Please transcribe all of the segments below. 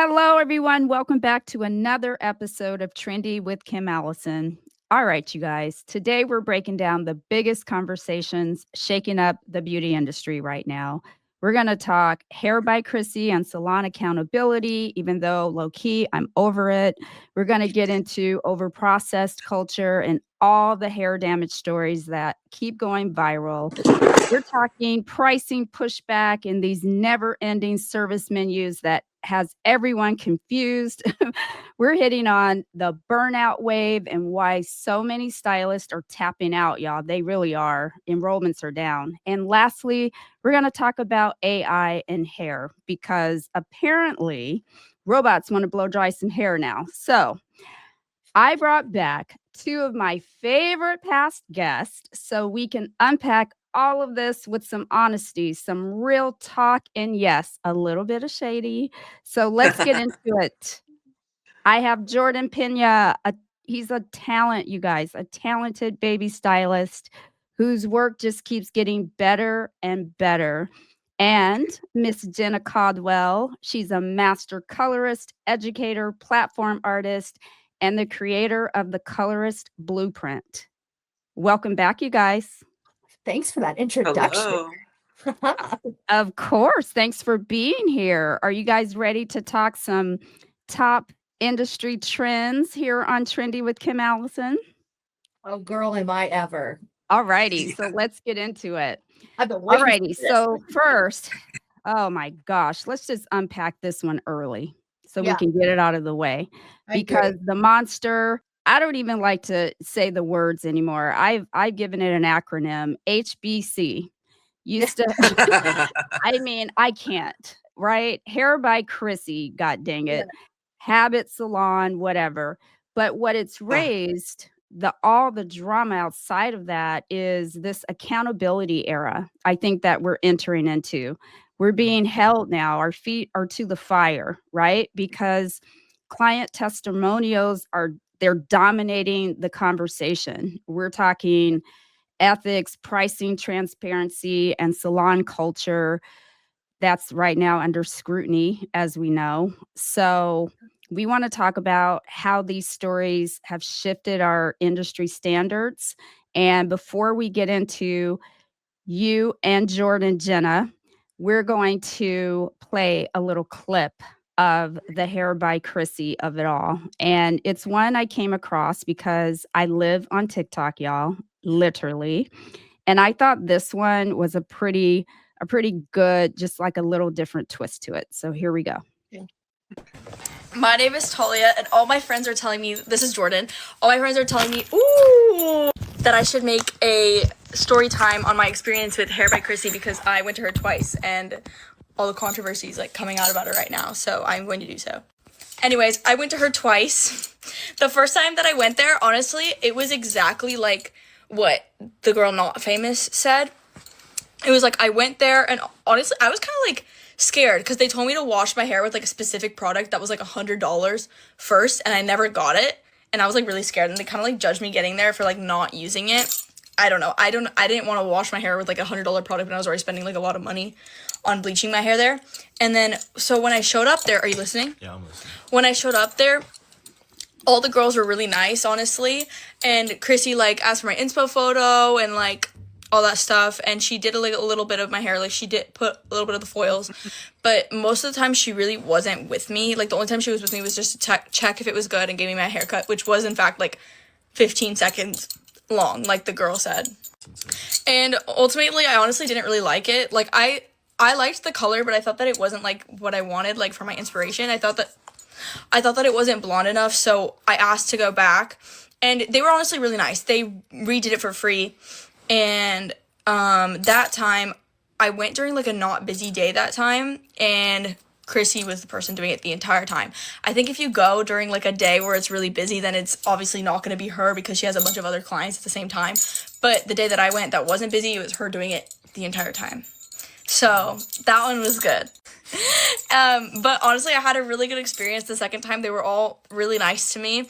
Hello, everyone. Welcome back to another episode of Trendy with Kim Allison. All right, you guys. Today we're breaking down the biggest conversations shaking up the beauty industry right now. We're going to talk hair by Chrissy and salon accountability, even though low key, I'm over it. We're going to get into overprocessed culture and all the hair damage stories that keep going viral. We're talking pricing pushback and these never ending service menus that has everyone confused. We're hitting on the burnout wave and why so many stylists are tapping out, y'all. They really are. Enrollments are down. And lastly, we're going to talk about AI and hair because apparently robots want to blow dry some hair now. So I brought back two of my favorite past guests so we can unpack all of this with some honesty, some real talk, and yes, a little bit of shady. So let's get into it. I have Jordan Pena. He's a talent, you guys, a talented baby stylist whose work just keeps getting better and better. And Miss Jenna Caldwell. She's a master colorist, educator, platform artist, and the creator of the Colorist Blueprint. Welcome back, you guys. Thanks for that introduction. Of course. Thanks for being here. Are you guys ready to talk some top industry trends here on Trendy with Kim Allison? Oh, girl, am I ever. All righty. So let's get into it. I've been All waiting righty. for this. So first, oh my gosh, let's just unpack this one early so we can get it out of the way. Because the monster, I don't even like to say the words anymore. I've given it an acronym, HBC. Used to, I mean, I can't, right? Hair by Chrissy, god dang it. Habit Salon, whatever. But what it's raised, all the drama outside of that is this accountability era. I think that we're entering into. We're being held now. Our feet are to the fire, right? Because client testimonials they're dominating the conversation. We're talking ethics, pricing, transparency, and salon culture. That's right now under scrutiny, as we know. So we want to talk about how these stories have shifted our industry standards. And before we get into you and Jordan, Jenna, we're going to play a little clip of the hair by Chrissy of it all. And it's one I came across because I live on TikTok, y'all, literally. And I thought this one was a pretty good, just like a little different twist to it. So here we go. My name is Talia, and all my friends are telling me, this is Jordan, all my friends are telling me, ooh, that I should make a story time on my experience with Hair by Chrissy because I went to her twice, and all the controversy is like coming out about it right now, so I'm going to do so. Anyways, I went to her twice. The first time that I went there, honestly, it was exactly like what the girl Not Famous said. It was like I went there, and honestly, I was kind of like scared because they told me to wash my hair with like a specific product that was like $100 first, and I never got it, and I was like really scared, and they kind of like judged me getting there for like not using it. I don't know. I didn't want to wash my hair with like $100 product when I was already spending like a lot of money on bleaching my hair there. And then so when I showed up there, are you listening? Yeah, I'm listening. When I showed up there, all the girls were really nice, honestly, and Chrissy like asked for my inspo photo and like all that stuff, and she did like a little bit of my hair, like she did put a little bit of the foils, but most of the time she really wasn't with me. Like the only time she was with me was just to check if it was good and gave me my haircut, which was in fact like 15 seconds long, like the girl said. And ultimately I honestly didn't really like it. Like I liked the color, but I thought that it wasn't like what I wanted, like for my inspiration. I thought that it wasn't blonde enough, so I asked to go back, and they were honestly really nice. They redid it for free. And that time I went during like a not busy day that time, and Chrissy was the person doing it the entire time. I think if you go during like a day where it's really busy, then it's obviously not going to be her because she has a bunch of other clients at the same time. But the day that I went that wasn't busy, it was her doing it the entire time. So that one was good. But honestly, I had a really good experience the second time. They were all really nice to me.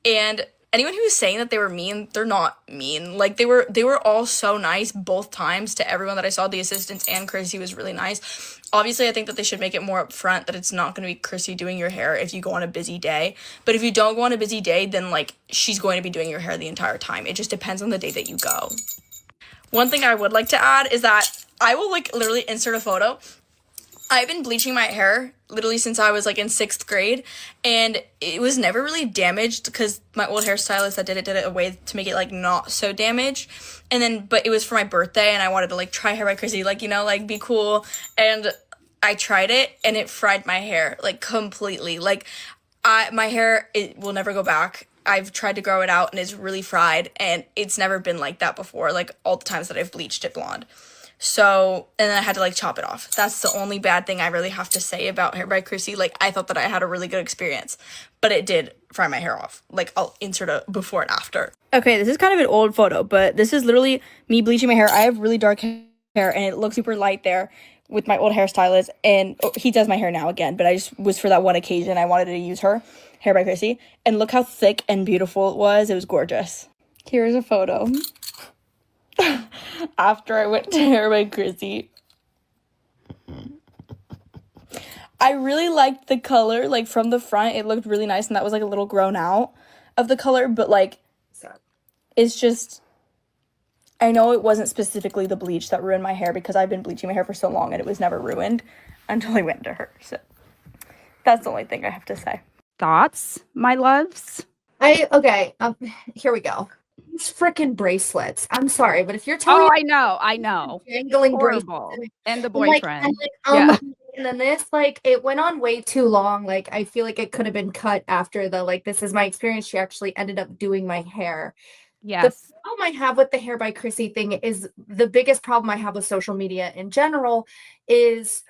And anyone who was saying that they were mean, they're not mean. Like, they were all so nice both times to everyone that I saw. The assistants and Chrissy was really nice. Obviously, I think that they should make it more upfront that it's not going to be Chrissy doing your hair if you go on a busy day. But if you don't go on a busy day, then, like, she's going to be doing your hair the entire time. It just depends on the day that you go. One thing I would like to add is that I will, like, literally insert a photo. I've been bleaching my hair literally since I was, like, in 6th grade, and it was never really damaged because my old hairstylist that did it a way to make it, like, not so damaged. And then, but it was for my birthday, and I wanted to, like, try Hair by Chrissy, like, you know, like, be cool. And I tried it, and it fried my hair, like, completely. Like, my hair, it will never go back. I've tried to grow it out, and it's really fried, and it's never been like that before, like, all the times that I've bleached it blonde. So, and then I had to, like, chop it off. That's the only bad thing I really have to say about Hair by Chrissy. Like, I thought that I had a really good experience, but it did fry my hair off. Like, I'll insert a before and after. Okay, this is kind of an old photo, but this is literally me bleaching my hair. I have really dark hair, and it looks super light there with my old hairstylist, and he does my hair now again, but I just was for that one occasion. I wanted to use her, Hair by Chrissy, and look how thick and beautiful it was. It was gorgeous. Here's a photo. After I went to Hair by Chrissy. I really liked the color, like, from the front, it looked really nice, and that was, like, a little grown out of the color, but, like, it's just, I know it wasn't specifically the bleach that ruined my hair, because I've been bleaching my hair for so long, and it was never ruined until I went to her, so that's the only thing I have to say. Thoughts, my loves? Okay, here we go. These freaking bracelets. I'm sorry, but if you're telling Oh, I know. dangling Horrible. bracelets, And the I'm like, boyfriend. yeah. And then this, like, it went on way too long. Like, I feel like it could have been cut after the, like, this is my experience. She actually ended up doing my hair. Yes. The problem I have with the Hair by Chrissy thing is the biggest problem I have with social media in general is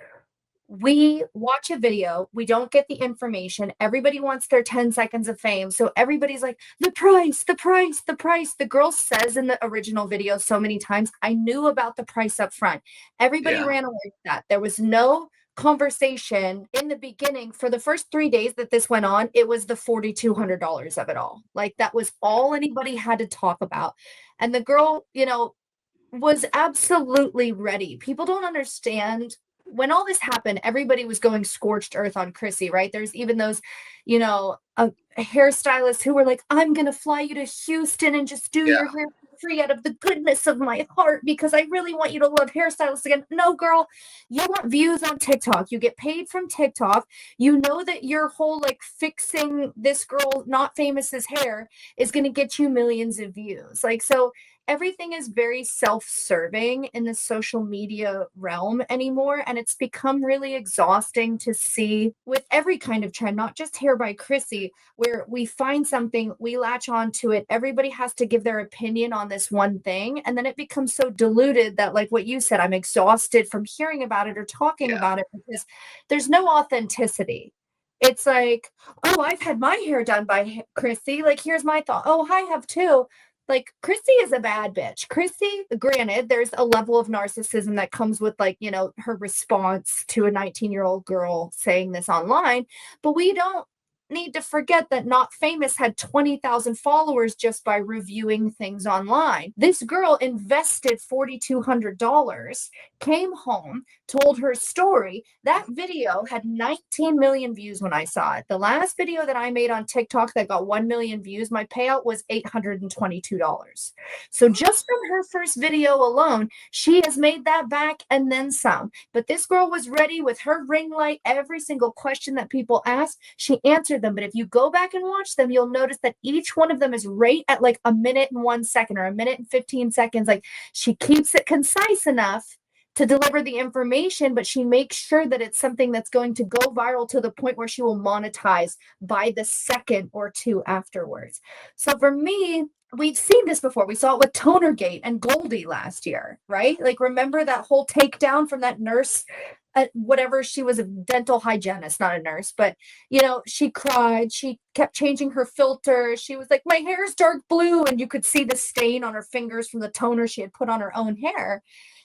we watch a video, we don't get the information. Everybody wants their 10 seconds of fame. So everybody's like, the price, the price, the price. The girl says in the original video so many times, I knew about the price up front. Everybody ran away with that. There was no conversation in the beginning. For the first 3 days that this went on, it was the $4,200 of it all. Like, that was all anybody had to talk about. And the girl, you know, was absolutely ready. People don't understand. When all this happened, everybody was going scorched earth on Chrissy, right? There's even those, you know, hairstylists who were like, I'm going to fly you to Houston and just do your hair for free out of the goodness of my heart because I really want you to love hairstylists again. No, girl, you want views on TikTok. You get paid from TikTok. You know that your whole, like, fixing this girl not famous's hair is going to get you millions of views. Like, so everything is very self-serving in the social media realm anymore, and it's become really exhausting to see with every kind of trend, not just Hair by Chrissy, where we find something, we latch onto it, everybody has to give their opinion on this one thing, and then it becomes so diluted that, like what you said, I'm exhausted from hearing about it or talking about it because there's no authenticity. It's like, oh, I've had my hair done by Chrissy, like, here's my thought. Oh, I have too. Like, Chrissy is a bad bitch. Chrissy, granted, there's a level of narcissism that comes with, like, you know, her response to a 19-year-old girl saying this online, but we don't need to forget that Not Famous had 20,000 followers just by reviewing things online. This girl invested $4,200, came home, told her story. That video had 19 million views when I saw it. The last video that I made on TikTok that got 1 million views, my payout was $822. So just from her first video alone, she has made that back and then some. But this girl was ready with her ring light. Every single question that people asked, she answered them. But if you go back and watch them, you'll notice that each one of them is right at like 1:01 or 1:15 seconds. Like, she keeps it concise enough to deliver the information, but she makes sure that it's something that's going to go viral to the point where she will monetize by the second or two afterwards. So for me, we've seen this before. We saw it with Tonergate and Goldie last year, right? Like, remember that whole takedown from that nurse, whatever, she was a dental hygienist, not a nurse, but, you know, she cried. She kept changing her filter. She was like, my hair is dark blue. And you could see the stain on her fingers from the toner she had put on her own hair.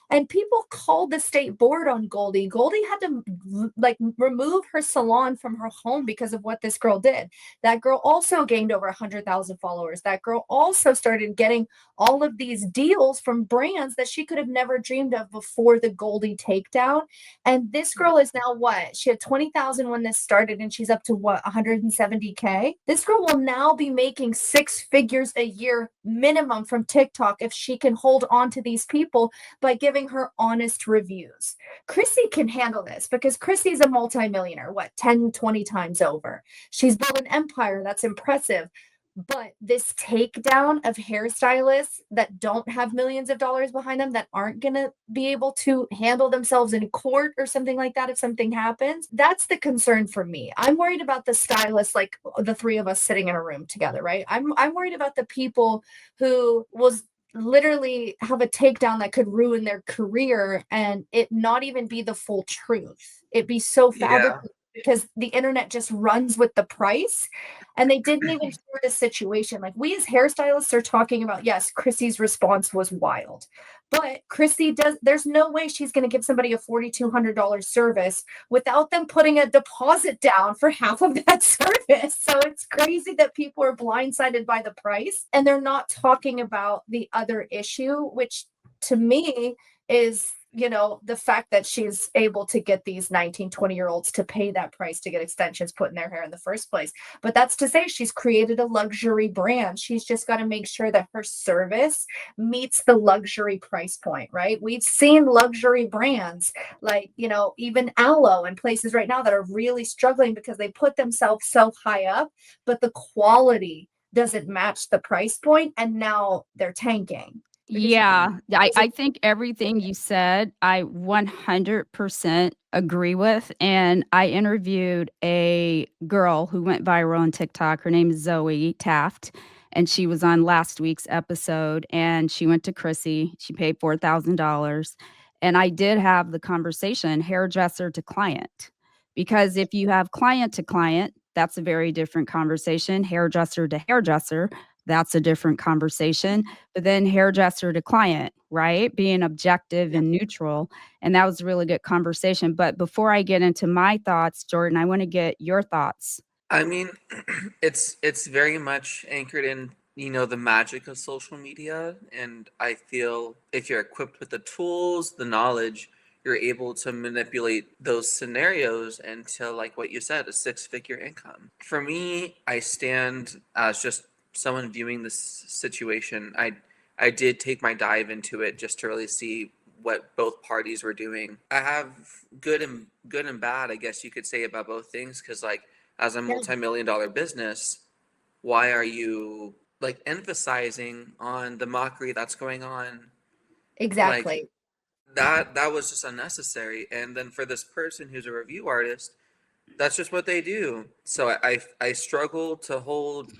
And people called the state board on Goldie. Goldie had to like remove her salon from her home because of what this girl did. That girl also gained over 100,000 followers. That girl also started getting all of these deals from brands that she could have never dreamed of before the Goldie takedown. And this girl is now what? She had 20,000 when this started, and she's up to what, 170K? This girl will now be making 6 figures a year minimum from TikTok if she can hold on to these people by giving her honest reviews. Chrissy can handle this because Chrissy's a multimillionaire, what, 10, 20 times over. She's built an empire. That's impressive. But this takedown of hairstylists that don't have millions of dollars behind them, that aren't going to be able to handle themselves in court or something like that if something happens, that's the concern for me. I'm worried about the stylists, like the three of us sitting in a room together, right? I'm worried about the people who was literally have a takedown that could ruin their career and it not even be the full truth. It be so fabricated because the internet just runs with the price, and they didn't even hear the situation. Like, we as hairstylists are talking about, yes, Chrissy's response was wild, but Chrissy there's no way she's going to give somebody a $4,200 service without them putting a deposit down for half of that service. So it's crazy that people are blindsided by the price and they're not talking about the other issue, which to me is, the fact that she's able to get these 19, 20-year-olds to pay that price to get extensions put in their hair in the first place. But that's to say she's created a luxury brand. She's just got to make sure that her service meets the luxury price point, right? We've seen luxury brands like, even Aloe and places right now that are really struggling because they put themselves so high up, but the quality doesn't match the price point, and now they're tanking. Yeah, I think everything you said, I 100% agree with. And I interviewed a girl who went viral on TikTok. Her name is Zoe Taft, and she was on last week's episode. And she went to Chrissy. She paid $4,000. And I did have the conversation, hairdresser to client, because if you have client to client, that's a very different conversation. Hairdresser to hairdresser, that's a different conversation. But then hairdresser to client, right? Being objective and neutral. And that was a really good conversation. But before I get into my thoughts, Jordan, I want to get your thoughts. I mean, it's very much anchored in, the magic of social media, and I feel if you're equipped with the tools, the knowledge, you're able to manipulate those scenarios into, like what you said, a 6-figure income. For me, I stand as just someone viewing this situation. I did take my dive into it just to really see what both parties were doing. I have good and bad, I guess you could say, about both things, because like, as a multi-million-dollar business, why are you like emphasizing on the mockery that's going on? Exactly. Like that was just unnecessary. And then for this person who's a review artist, that's just what they do. So I struggle to hold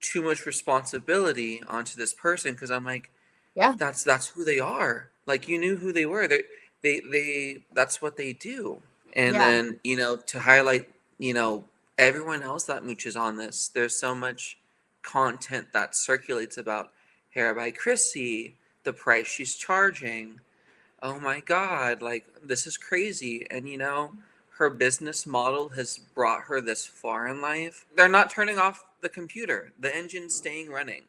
too much responsibility onto this person, because I'm like, Yeah. that's who they are. Like, you knew who they were. They that's what they do. And Yeah. then, to highlight, everyone else that mooches on this, there's so much content that circulates about hair by Chrissy, the price she's charging. Oh my God, like, this is crazy. And her business model has brought her this far in life. They're not turning off the computer. The engine's staying running.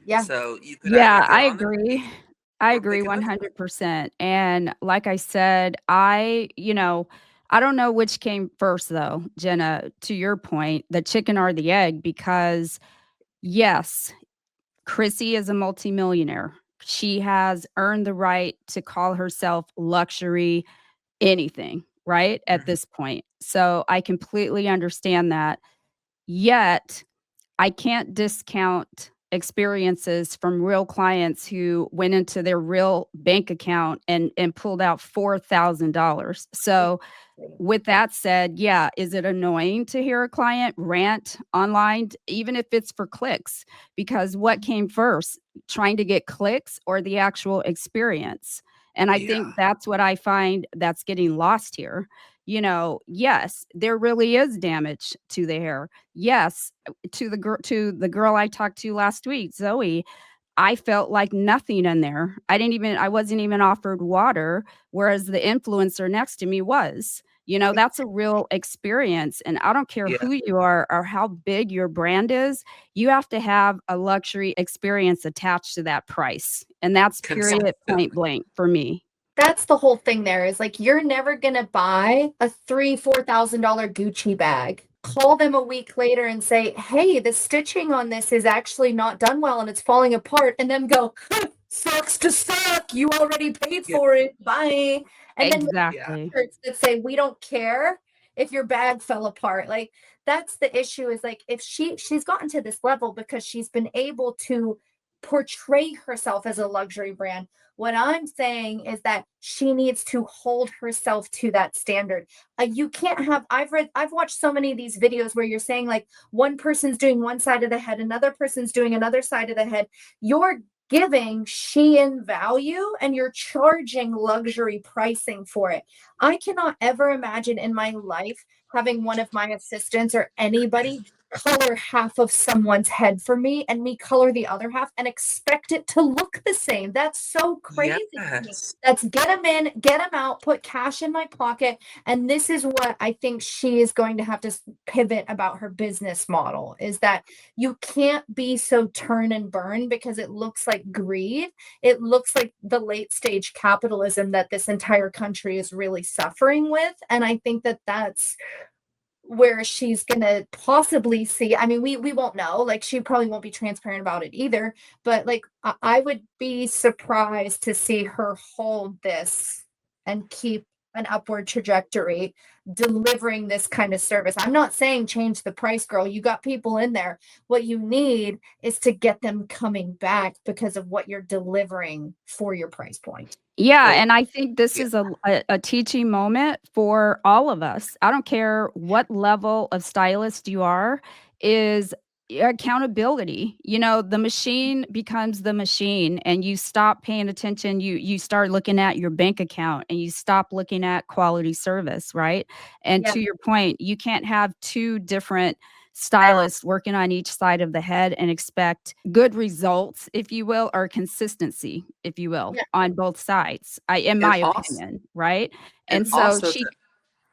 Yeah. So you could Yeah, either get I on the agree. train I or agree pick another one. 100%. And like I said, I don't know which came first though, Jenna, to your point, the chicken or the egg, because yes, Chrissy is a multimillionaire. She has earned the right to call herself luxury anything, right? At this point. So I completely understand that. Yet, I can't discount experiences from real clients who went into their real bank account and pulled out $4,000. So with that said, yeah, is it annoying to hear a client rant online, even if it's for clicks? Because what came first, trying to get clicks or the actual experience? And I Yeah. think that's what I find that's getting lost here. Yes, there really is damage to the hair. Yes, to the girl I talked to last week, Zoe, I felt like nothing in there. I wasn't even offered water, whereas the influencer next to me was. That's a real experience. And I don't care Yeah. who you are or how big your brand is, you have to have a luxury experience attached to that price. And that's period point Consistently. blank for me. That's the whole thing there is like you're never gonna buy a $3,000-$4,000 Gucci bag. Call them a week later and say, hey, the stitching on this is actually not done well and it's falling apart, and then go, sucks to suck. You already paid Yeah. for it. Bye. And then the Yeah. Exactly. shirts that say, we don't care if your bag fell apart. Like that's the issue, is like if she's gotten to this level because she's been able to portray herself as a luxury brand. What I'm saying is that she needs to hold herself to that standard. You can't have, I've watched so many of these videos where you're saying like one person's doing one side of the head, another person's doing another side of the head. You're giving Shein value and you're charging luxury pricing for it. I cannot ever imagine in my life having one of my assistants or anybody color half of someone's head for me and me color the other half and expect it to look the same. That's so crazy to me. Yes. That's get them in, get them out, put cash in my pocket. And this is what I think she is going to have to pivot about her business model, is that you can't be so turn and burn because it looks like greed. It looks like the late stage capitalism that this entire country is really suffering with. And I think that that's where she's gonna possibly see. I mean, we won't know. Like, she probably won't be transparent about it either. But like, I would be surprised to see her hold this and keep an upward trajectory, delivering this kind of service. I'm not saying change the price, girl. You got people in there. What you need is to get them coming back because of what you're delivering for your price point. Yeah, Well, and I think this yeah. is a teaching moment for all of us. I don't care what level of stylist you are, is accountability. The machine becomes the machine and you stop paying attention. You start looking at your bank account and you stop looking at quality service, right? And Yeah. to your point, you can't have two different stylists working on each side of the head and expect good results, if you will, or consistency, if you will, Yeah. on both sides, in And my also, opinion, right? and And so also to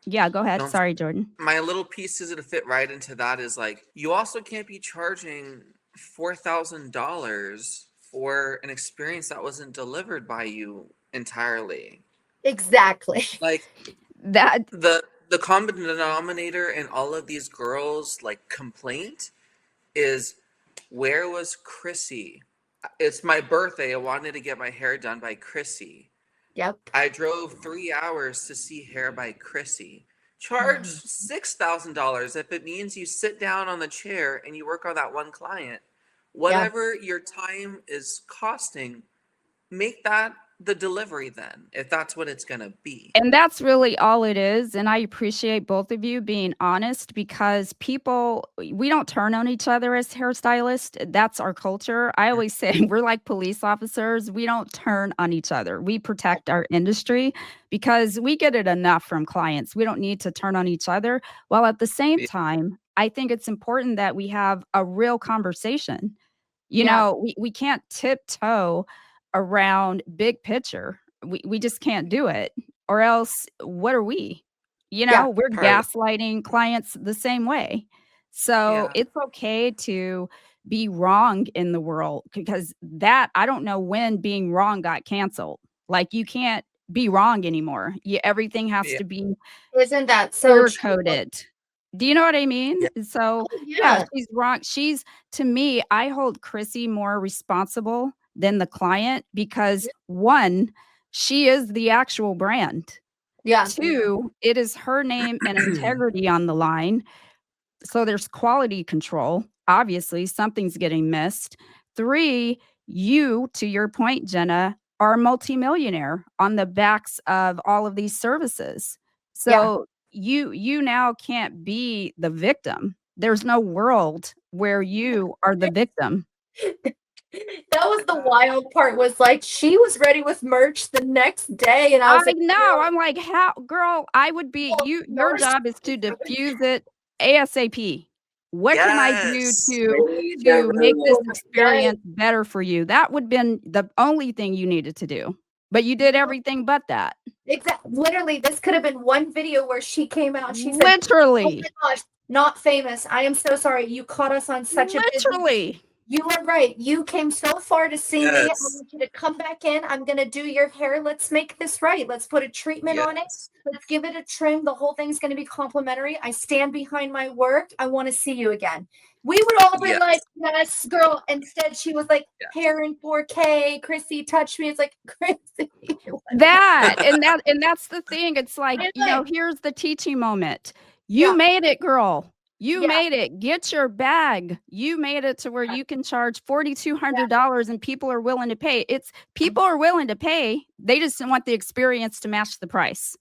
yeah, go ahead. don't Sorry, Jordan. my little pieces to fit right into that is like you also can't be charging $4,000 for an experience that wasn't delivered by you entirely. Exactly. Like That the common denominator in all of these girls like complaint is, where was Chrissy? It's my birthday. I wanted to get my hair done by Chrissy. Yep. I drove 3 hours to see hair by Chrissy. Charge $6,000 if it means you sit down on the chair and you work on that one client. Yeah. Whatever your time is costing, make that the delivery then, if that's what it's gonna be. And that's really all it is, and I appreciate both of you being honest, because we don't turn on each other as hairstylists. That's our culture. I always say we're like police officers. We don't turn on each other. We protect our industry because we get it enough from clients. We don't need to turn on each other. While at the same Yeah. time, I think it's important that we have a real conversation. Yeah. We can't tiptoe around big picture. We just can't do it. Or else what are we? Yeah. We're Part of gaslighting clients the same way. So yeah. it's okay to be wrong in the world, because that I don't know when being wrong got canceled. Like, you can't be wrong anymore. Everything has Yeah. to be Isn't that so color true? coded. Do you know what I mean? Yeah. So, Oh, yeah, yeah. she's wrong. To me, I hold Chrissy more responsible than the client because, one, she is the actual brand. Yeah. Two, it is her name and integrity on the line. So there's quality control. Obviously, something's getting missed. Three, to your point, Jenna, are a multimillionaire on the backs of all of these services. Yeah. So you now can't be the victim. There's no world where you are the victim. That was the wild part, was like she was ready with merch the next day and I I was like, know. I'm like, how, girl, I would be "Girl, you. no Your job is to respect." diffuse it ASAP. What can I do Yes. to make this experience better for you? That would have been the only thing you needed to do. But you did everything but that. Exactly. Literally, this could have been one video where she came out and she said, "Oh Literally. my gosh, not famous. I am so sorry. You caught us on such a busy." Literally. You were right. You came so far to see me. I Yes. want you to come back in. I'm gonna do your hair. Let's make this right. Let's put a treatment on it. Yes. Let's give it a trim. The whole thing's gonna be complimentary. I stand behind my work. I want to see you again. We would all be Yes. like, "Yes, girl." Instead, she was like, Yeah. "Hair in 4K. Chrissy, touch me." It's like, Chrissy. And that's the thing. It's like, I you know, know. here's the teaching moment. You Yeah. made it, girl. You Yeah. made it. Get your bag. You made it to where you can charge $4,200 and people are willing to pay. People are willing to pay. They just want the experience to match the price.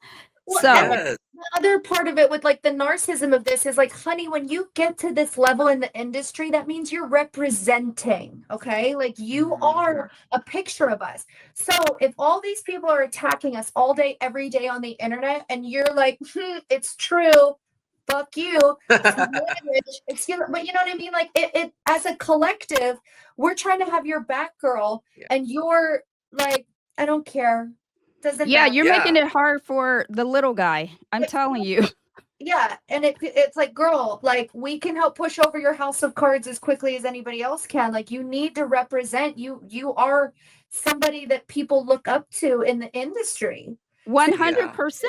Well, So and Yes. the other part of it with like the narcissism of this is like, honey, when you get to this level in the industry, that means you're representing, okay? Like you are a picture of us. So if all these people are attacking us all day, every day on the internet, and you're like, it's true, fuck you, excuse me, but you know what I mean? Like it as a collective, we're trying to have your back, girl, Yeah. and you're like, I don't care. Doesn't yeah, matter. you're Yeah. making it hard for the little guy. I'm telling you. Yeah, and it's like, girl, like we can help push over your house of cards as quickly as anybody else can. Like you need to represent you are somebody that people look up to in the industry. 100%.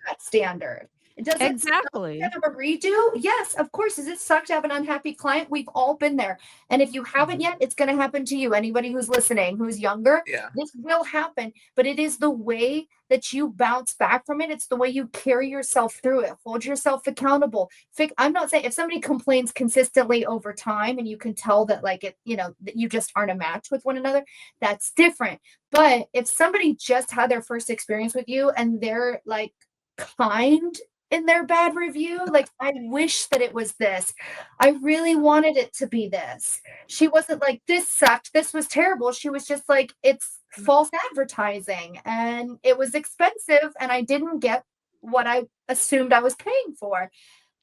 That standard. It doesn't Exactly. have a redo. Yes, of course. Does it suck to have an unhappy client? We've all been there. And if you haven't yet, it's going to happen to you. Anybody who's listening, who's younger, Yeah. this will happen. But it is the way that you bounce back from it. It's the way you carry yourself through it. Hold yourself accountable. I'm not saying if somebody complains consistently over time and you can tell that like it, you know, that you just aren't a match with one another, that's different. But if somebody just had their first experience with you and they're like kind in their bad review, like I wish that it was this. I really wanted it to be this. She wasn't like, this sucked, this was terrible. She was just like, it's false advertising and it was expensive and I didn't get what I assumed I was paying for.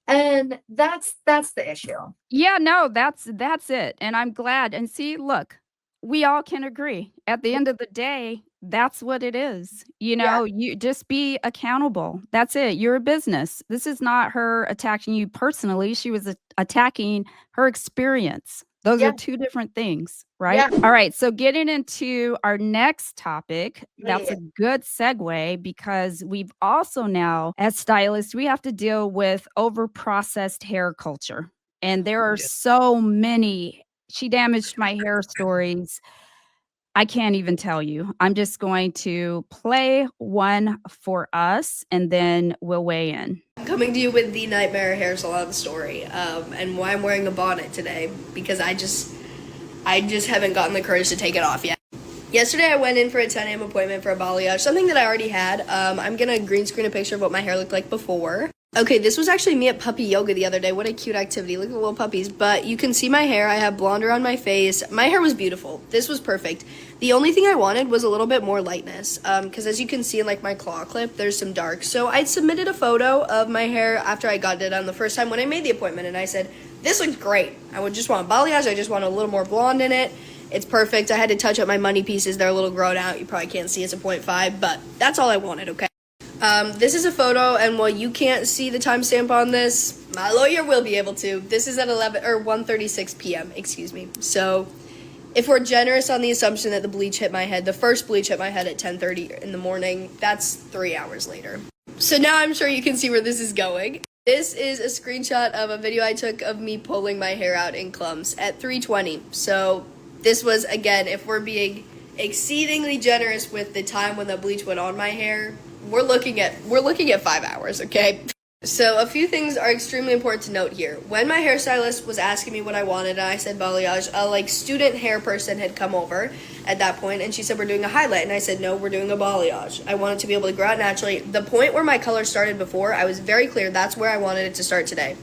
And that's the issue. Yeah, no, that's it. And I'm glad. And see, look, we all can agree. At the end of the day, that's what it is. You know, you just be accountable. That's it. You're a business. This is not her attacking you personally. She was attacking her experience. Those are two different things, right? Yeah. All right. So getting into our next topic, that's a good segue because we've also now, as stylists, we have to deal with over-processed hair culture. And there are so many. She damaged my hair stories. I can't even tell you. I'm just going to play one for us and then we'll weigh in. I'm coming to you with the Nightmare Hair Salon story, and why I'm wearing a bonnet today, because I just haven't gotten the courage to take it off yet. Yesterday I went in for a 10 a.m. appointment for a balayage, something that I already had. I'm gonna green screen a picture of what my hair looked like before. Okay, this was actually me at puppy yoga the other day. What a cute activity. Look at the little puppies. But you can see my hair. I have blonde around my face. My hair was beautiful. This was perfect. The only thing I wanted was a little bit more lightness, because as you can see in like my claw clip, there's some dark. So I submitted a photo of my hair after I got it done the first time when I made the appointment, and I said, this looks great. I would just want balayage. I just want a little more blonde in it. It's perfect. I had to touch up my money pieces. They're a little grown out. You probably can't see it's a 0.5, but that's all I wanted, okay? This is a photo, and while you can't see the timestamp on this, my lawyer will be able to. This is at 1:36 p.m., excuse me. So if we're generous on the assumption that the first bleach hit my head at 10:30 in the morning, that's 3 hours later. So now I'm sure you can see where this is going. This is a screenshot of a video I took of me pulling my hair out in clumps at 3:20. So this was, again, if we're being exceedingly generous with the time when the bleach went on my hair, we're looking at 5 hours, okay? So a few things are extremely important to note here. When my hairstylist was asking me what I wanted, and I said balayage, a student hair person had come over at that point, and she said, we're doing a highlight, and I said, no, we're doing a balayage. I want it to be able to grow out naturally. The point where my color started before, I was very clear that's where I wanted it to start today.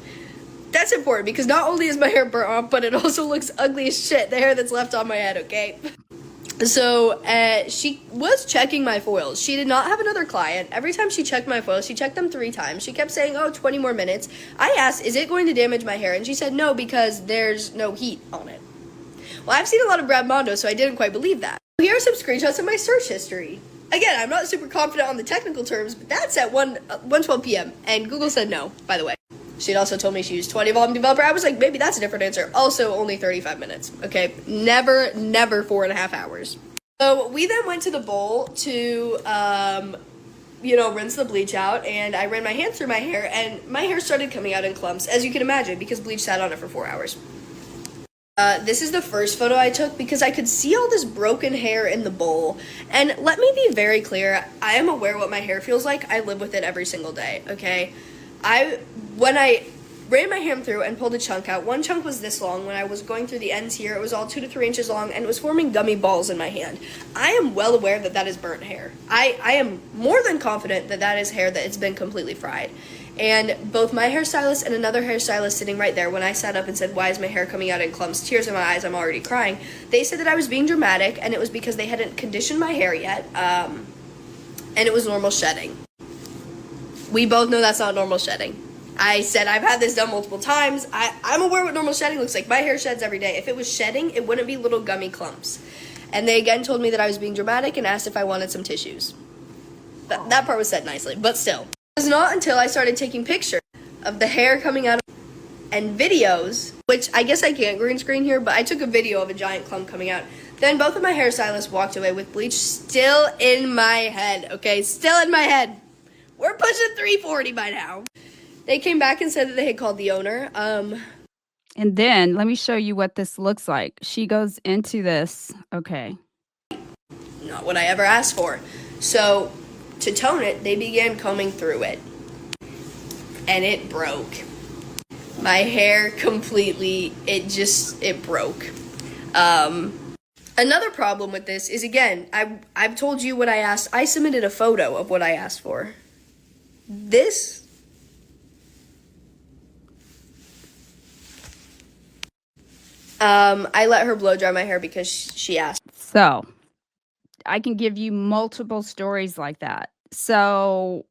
That's important because not only is my hair burnt off, but it also looks ugly as shit, the hair that's left on my head, okay? So she was checking my foils. She did not have another client. Every time she checked my foils, she checked them 3 times. She kept saying, oh, 20 more minutes. I asked, is it going to damage my hair? And she said no, because there's no heat on it. Well, I've seen a lot of Brad Mondo, so I didn't quite believe that. Here are some screenshots of my search history. Again, I'm not super confident on the technical terms, but that's at 1:12 p.m. And Google said no, by the way. She'd also told me she used 20 volume developer. I was like, maybe that's a different answer. Also, only 35 minutes. Okay, never 4.5 hours. So we then went to the bowl to, rinse the bleach out, and I ran my hand through my hair, and my hair started coming out in clumps, as you can imagine, because bleach sat on it for 4 hours. This is the first photo I took because I could see all this broken hair in the bowl. And let me be very clear, I am aware what my hair feels like. I live with it every single day, okay? When I ran my hand through and pulled a chunk out, one chunk was this long. When I was going through the ends here, it was all 2 to 3 inches long, and it was forming gummy balls in my hand. I am well aware that that is burnt hair. I am more than confident that that is hair that it's been completely fried. And both my hairstylist and another hairstylist sitting right there, when I sat up and said, why is my hair coming out in clumps, tears in my eyes, I'm already crying, they said that I was being dramatic, and it was because they hadn't conditioned my hair yet, and it was normal shedding. We both know that's not normal shedding. I said I've had this done multiple times. I'm aware what normal shedding looks like. My hair sheds every day. If it was shedding, it wouldn't be little gummy clumps. And they again told me that I was being dramatic and asked if I wanted some tissues. That part was said nicely, but still. It was not until I started taking pictures of the hair coming out and videos, which I guess I can't green screen here, but I took a video of a giant clump coming out. Then both of my hairstylists walked away with bleach still in my head, okay? Still in my head. We're pushing 340 by now. They came back and said that they had called the owner. And then let me show you what this looks like. She goes into this. Okay. Not what I ever asked for. So to tone it, they began combing through it. And it broke. My hair completely, it broke. Another problem with this is, again, I've told you what I asked. I submitted a photo of what I asked for. This I let her blow dry my hair because she asked. So I can give you multiple stories like that. So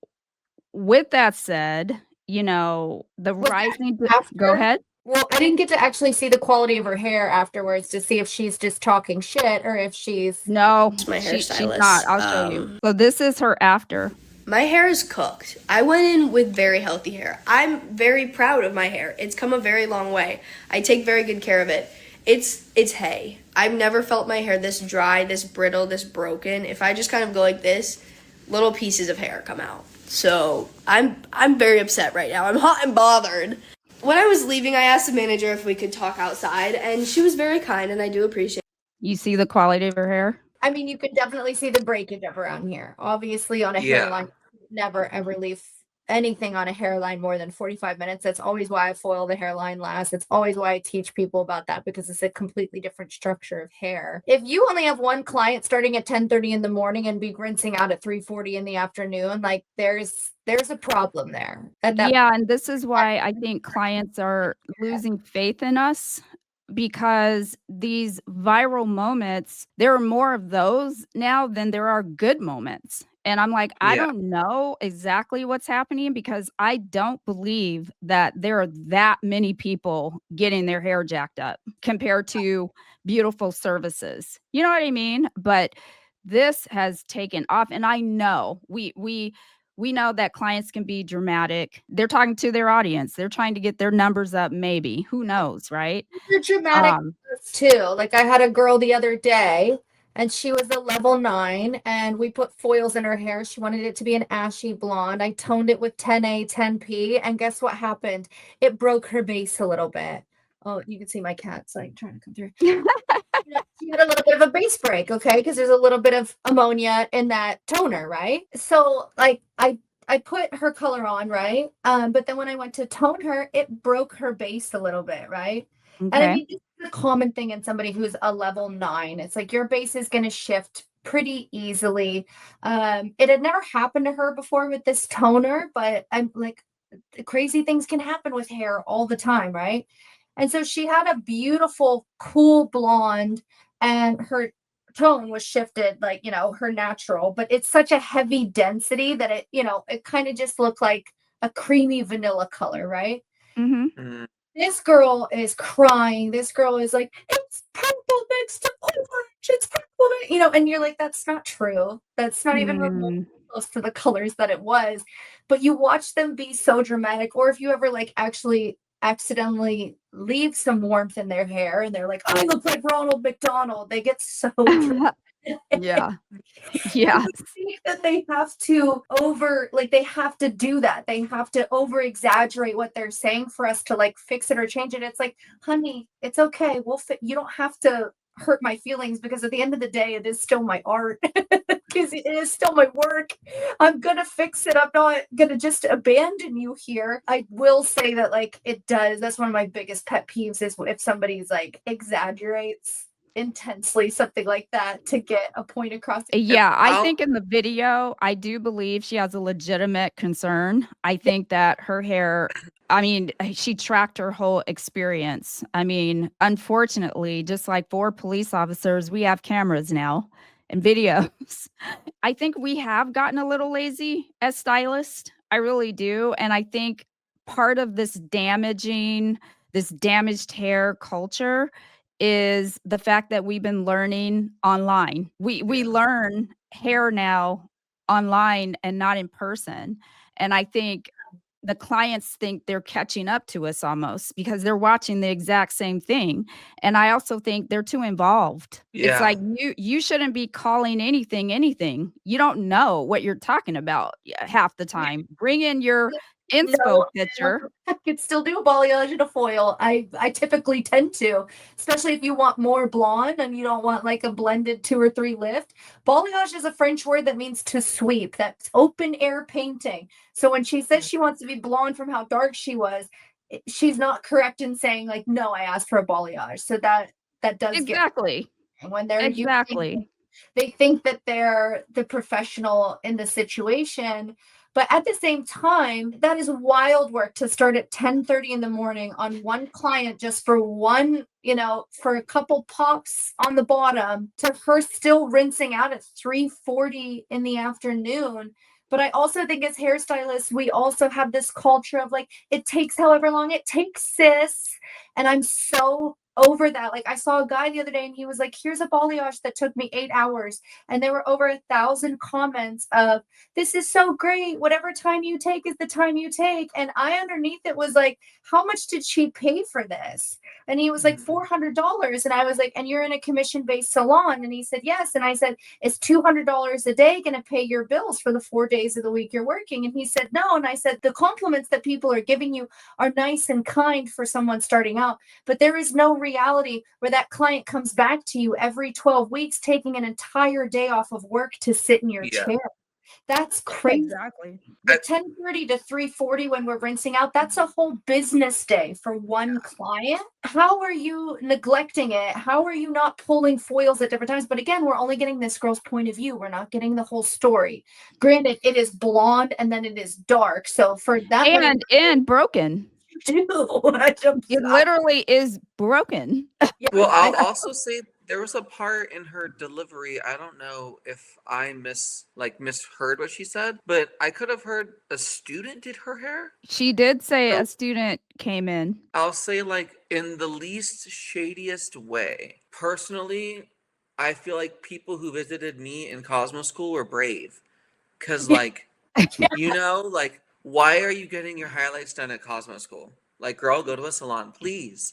with that said, the Was that rising. after? Go ahead. Well, I didn't get to actually see the quality of her hair afterwards to see if she's just talking shit or if she's. No, my she's hairstylist. not. I'll show you. So this is her after. My hair is cooked. I went in with very healthy hair. I'm very proud of my hair. It's come a very long way. I take very good care of it. It's hay. I've never felt my hair this dry, this brittle, this broken. If I just kind of go like this, little pieces of hair come out. So I'm very upset right now. I'm hot and bothered. When I was leaving, I asked the manager if we could talk outside, and she was very kind, and I do appreciate it. You see the quality of her hair? I mean, you can definitely see the breakage of around here. Obviously, on a hairline, never ever leave anything on a hairline more than 45 minutes. That's always why I foil the hairline last. It's always why I teach people about that, because it's a completely different structure of hair. If you only have one client starting at 10:30 in the morning and be rinsing out at 3:40 in the afternoon, like there's a problem there. Yeah, and this is why I think clients are losing faith in us, because these viral moments, there are more of those now than there are good moments. And I'm like, I don't know exactly what's happening, because I don't believe that there are that many people getting their hair jacked up compared to beautiful services. You know what I mean? But this has taken off, and I know we know that clients can be dramatic. They're talking to their audience. They're trying to get their numbers up, maybe. Who knows, right? They're dramatic too. Like I had a girl the other day, and she was a level 9, and we put foils in her hair. She wanted it to be an ashy blonde. I toned it with 10A, 10P, and guess what happened? It broke her base a little bit. Oh, you can see my cat's like trying to come through. She had a little bit of a base break, okay? Because there's a little bit of ammonia in that toner, right? So like I put her color on, right? But then when I went to tone her, it broke her base a little bit, right? And I mean, this is a common thing in somebody who's a level 9. It's like your base is going to shift pretty easily. It had never happened to her before with this toner, but I'm like, crazy things can happen with hair all the time, right? And so she had a beautiful, cool blonde, and her tone was shifted, like, her natural, but it's such a heavy density that it kind of just looked like a creamy vanilla color, right? Mm-hmm. Mm, This girl is crying. This girl is like, it's purple mixed to orange. It's purple, and you're like, that's not true. That's not even Mm. close to the colors that it was. But you watch them be so dramatic, or if you ever like actually accidentally leave some warmth in their hair and they're like, I look like Ronald McDonald. They get so Yeah. Yes. think that they have to they have to do that. They have to over exaggerate what they're saying for us to like fix it or change it. It's like, honey, it's okay. You don't have to hurt my feelings, because at the end of the day, it is still my art. Because it is still my work. I'm gonna fix it. I'm not gonna just abandon you here. I will say that like it does. That's one of my biggest pet peeves, is if somebody's like exaggerates intensely something like that to get a point across. Yeah, I I'll- think in the video, I do believe she has a legitimate concern. I think that her hair, I mean, she tracked her whole experience. I mean, unfortunately, just like for police officers, we have cameras now and videos. I think we have gotten a little lazy as stylists. I really do. And I think part of this damaged hair culture is the fact that we've been learning online. We Yeah. learn hair now online and not in person. And I think the clients think they're catching up to us almost because they're watching the exact same thing. And I also think they're too involved. It's Yeah. like you shouldn't be calling anything. You don't know what you're talking about half the time. Bring in your inspo No, picture. I could still do a balayage and a foil. I typically tend to, especially if you want more blonde and you don't want like a blended 2 or 3 lift. Balayage is a French word that means to sweep. That's open air painting. So when she says she wants to be blonde from how dark she was, she's not correct in saying like, no, I asked for a balayage. So that does Exactly. get when they're Exactly. they think that they're the professional in the situation, but at the same time, that is wild work to start at 10:30 in the morning on one client just for one, for a couple pops on the bottom, to her still rinsing out at 3:40 in the afternoon. But I also think as hairstylists, we also have this culture of like, it takes however long it takes, sis. And I'm so over that. Like, I saw a guy the other day and he was like, here's a balayage that took me 8 hours. And there were over 1,000 comments of, this is so great. Whatever time you take is the time you take. And I underneath it was like, how much did she pay for this? And he was like, $400. And I was like, and you're in a commission-based salon? And he said, yes. And I said, is $200 a day going to pay your bills for the 4 days of the week you're working? And he said, no. And I said, the compliments that people are giving you are nice and kind for someone starting out, but there is no reality where that client comes back to you every 12 weeks, taking an entire day off of work to sit in your Yeah. chair. That's crazy. Exactly. The 10:30 to 3:40 when we're rinsing out, that's a whole business day for one client. How are you neglecting it? How are you not pulling foils at different times? But again, we're only getting this girl's point of view. We're not getting the whole story. Granted, it is blonde and then it is dark. So for that And broken. do. It literally is broken. Well, I'll also say there was a part in her delivery. I don't know if I misheard what she said, but I could have heard a student did her hair. She did say So- a student came in. I'll say like in the least shadiest way. Personally, I feel like people who visited me in Cosmo School were brave. Cause like, like, why are you getting your highlights done at Cosmo School? Like, girl, go to a salon, please.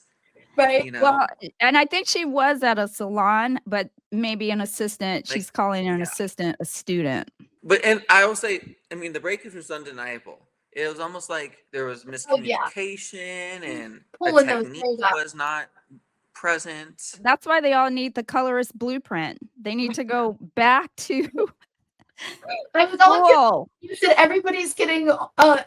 Right. Well, and I think she was at a salon, but maybe an assistant. Like, She's calling an yeah. assistant a student. But and I will say, I mean, the breakage was undeniable. It was almost like there was miscommunication and a Pulling those technique hairs out. was not present. That's why they all need the colorist blueprint. They need to go back to I was all school. you said everybody's getting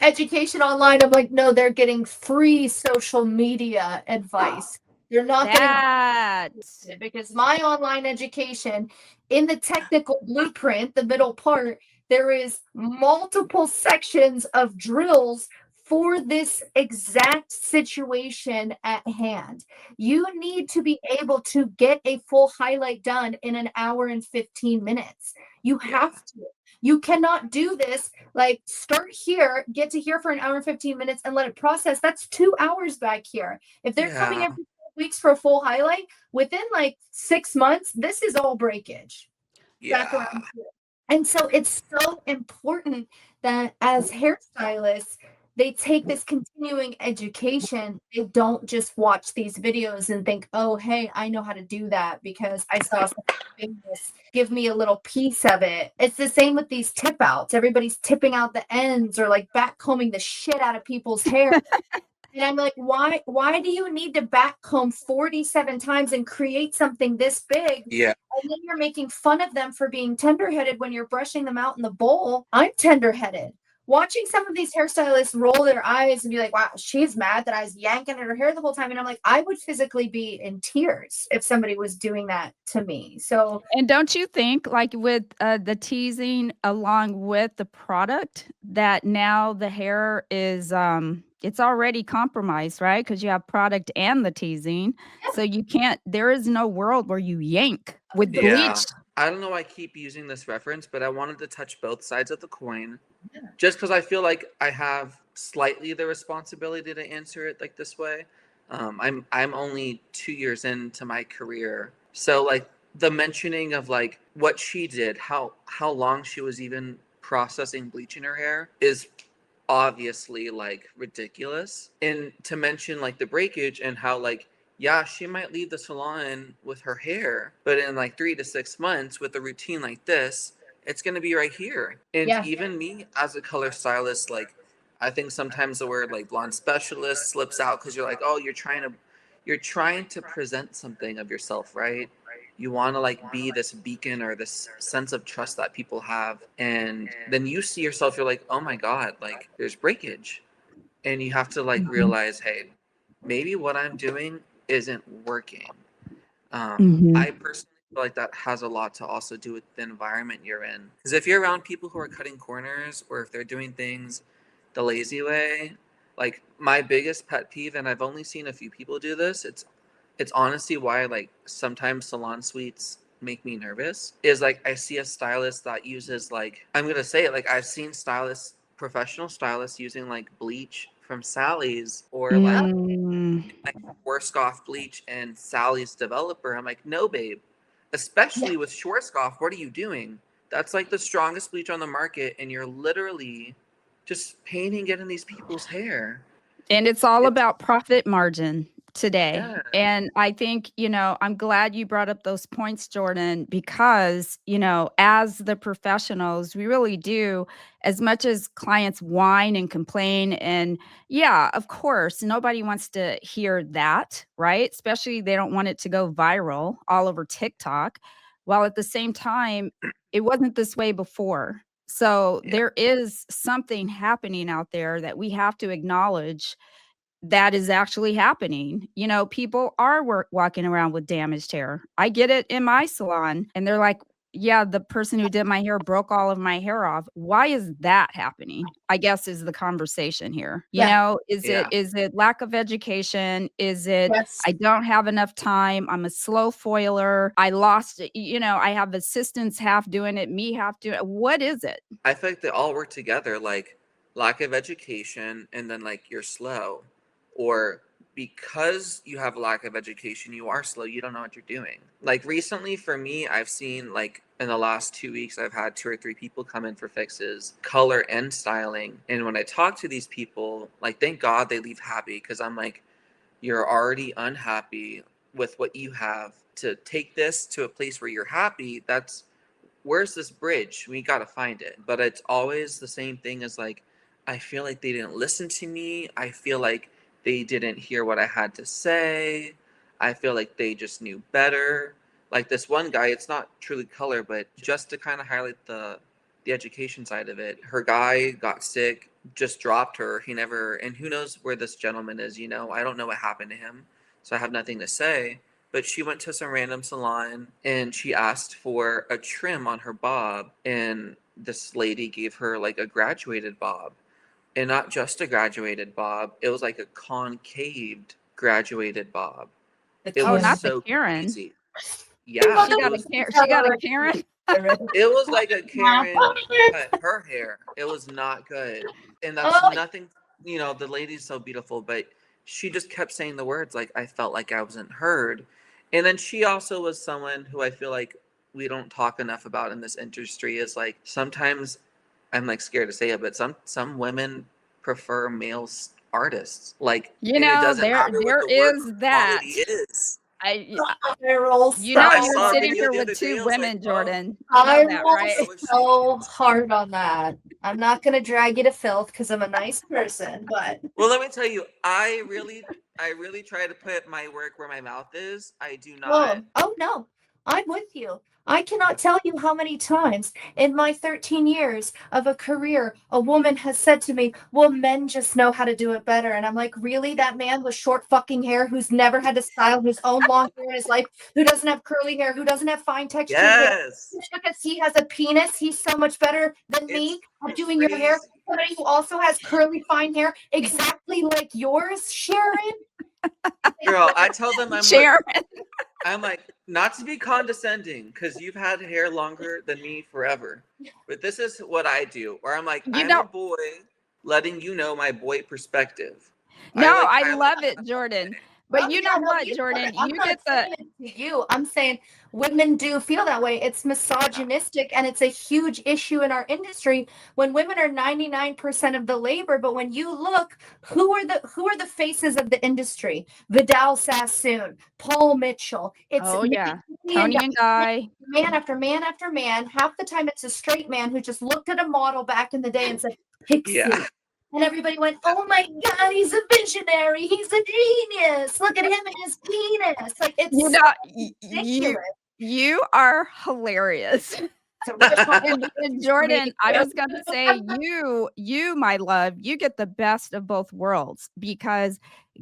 education online. I'm like, no, they're getting free social media advice. You're not That. getting because my online education in the technical blueprint, the middle part, there is multiple sections of drills for this exact situation at hand. You need to be able to get a full highlight done in an hour and 15 minutes. You have to. You cannot do this like start here, get to here for an hour and 15 minutes and let it process. That's 2 hours back here. If they're coming Yeah. every 4 weeks for a full highlight, within like 6 months, this is all breakage back Yeah. around here. And so it's so important that as hairstylists, they take this continuing education. They don't just watch these videos and think, oh, hey, I know how to do that because I saw something famous. Give me a little piece of it. It's the same with these tip outs. Everybody's tipping out the ends or like back combing the shit out of people's hair. And I'm like, why do you need to back comb 47 times and create something this big? Yeah. And then you're making fun of them for being tender-headed when you're brushing them out in the bowl. I'm tender-headed. Watching some of these hairstylists roll their eyes and be like, wow, she's mad that I was yanking at her hair the whole time. And I'm like, I would physically be in tears if somebody was doing that to me. So, And don't you think, like with the teasing along with the product, that now the hair is it's already compromised, right? Because you have product and the teasing, so you can't. There is no world where you yank with the- Yeah. bleach. I don't know why I keep using this reference, but I wanted to touch both sides of the coin just because I feel like I have slightly the responsibility to answer it like this way. I'm only 2 years into my career. So like the mentioning of like what she did, how long she was even processing bleach in her hair is obviously like ridiculous. And to mention like the breakage and how like yeah, she might leave the salon with her hair, but in like 3 to 6 months with a routine like this, it's going to be right here. And Yeah. even me as a color stylist, like I think sometimes the word like blonde specialist slips out because you're like, oh, you're trying to present something of yourself, right? You want to like be this beacon or this sense of trust that people have, and then you see yourself, you're like, oh my god, like there's breakage, and you have to like realize, hey, maybe what I'm doing isn't working. Mhm. I personally feel like that has a lot to also do with the environment you're in. Because if you're around people who are cutting corners or if they're doing things the lazy way, like my biggest pet peeve, and I've only seen a few people do this, it's honestly why like sometimes salon suites make me nervous, is like I see a stylist that uses like, I'm gonna say it, like I've seen stylists, professional stylists using like bleach from Sally's or like Mm. Schwarzkopf bleach and Sally's developer. I'm like, no, babe. Especially with Schwarzkopf, what are you doing? That's like the strongest bleach on the market, and you're literally just painting it in these people's hair. And it's all It's about profit margin today. yeah, And I think, I'm glad you brought up those points, Jordan, because, as the professionals, we really do, as much as clients whine and complain. And yeah, of course, nobody wants to hear that, right? Especially they don't want it to go viral all over TikTok. While at the same time, it wasn't this way before. So yeah, there is something happening out there that we have to acknowledge that is actually happening. People are walking around with damaged hair. I get it in my salon, and they're like, yeah, the person who did my hair broke all of my hair off. Why is that happening? I guess is the conversation here. Yeah. Is yeah. it lack of education? Is it Yes. I don't have enough time? I'm a slow foiler. I lost it. I have assistants half doing it, me half doing it. What is it? I feel like they all work together, like lack of education and then like you're slow. Or because you have a lack of education, you are slow, you don't know what you're doing. Like recently for me, I've seen like in the last 2 weeks, I've had 2 or 3 people come in for fixes, color and styling. And when I talk to these people, like thank God they leave happy, because I'm like, you're already unhappy with what you have. To take this to a place where you're happy, that's where's this bridge? We got to find it. But it's always the same thing as like, I feel like they didn't listen to me. I feel like they didn't hear what I had to say. I feel like they just knew better. Like this one guy, it's not truly color, but just to kind of highlight the education side of it. Her guy got sick, just dropped her. He never, and who knows where this gentleman is, I don't know what happened to him. So I have nothing to say, but she went to some random salon and she asked for a trim on her bob, and this lady gave her like a graduated bob. and not just a graduated bob. It was like a concaved graduated bob. It Oh, was not the so Karen. crazy. Yeah, She it got a was. Karen. She got a Karen. It was like a Karen cut her hair. It was not good, and that's Oh, nothing. You know, the lady's so beautiful, but she just kept saying the words like I felt like I wasn't heard. And then she also was someone who I feel like we don't talk enough about in this industry. Is like sometimes I'm like scared to say it, but some women prefer male artists. Like, You and it know, doesn't matter what there the work is that. quality is. I, you know, I you're saw a sitting video here the with other day. two I was like, women, oh, Jordan. You I know that, will right? so is she. so hard on that. I'm not gonna drag you to filth because I'm a nice person, but Well, let me tell you, I really try to put my work where my mouth is. I do not. oh no, I'm with you. I cannot tell you how many times in my 13 years of a career a woman has said to me, well, men just know how to do it better. And I'm like, really? That man with short fucking hair who's never had to style his own long hair in his life, who doesn't have curly hair, who doesn't have fine textured hair, Yes, because he has a penis, he's so much better than me at doing your hair. crazy. Somebody who also has curly, fine hair, exactly like yours, Sharon. Girl, I tell them Sharon. I'm like, not to be condescending, because you've had hair longer than me forever. But this is what I do. Or I'm like, You I'm know, a boy, letting you know my boy perspective. no, like I highlight love that it, Jordan. But Oh, you yeah, know no, what, you Jordan? I'm You not get the saying it to you. I'm saying women do feel that way. It's misogynistic and it's a huge issue in our industry when women are 99% of the labor. But when you look, who are the faces of the industry? Vidal Sassoon, Paul Mitchell. It's oh yeah, million Tony and Guy. man after man after man. Half the time it's a straight man who just looked at a model back in the day and said, Pixie. Yeah. And everybody went, oh my God, he's a visionary. He's a genius. Look at him and his penis. Like, it's You so know, ridiculous. you are hilarious. And Jordan, I was gonna say you, my love, you get the best of both worlds because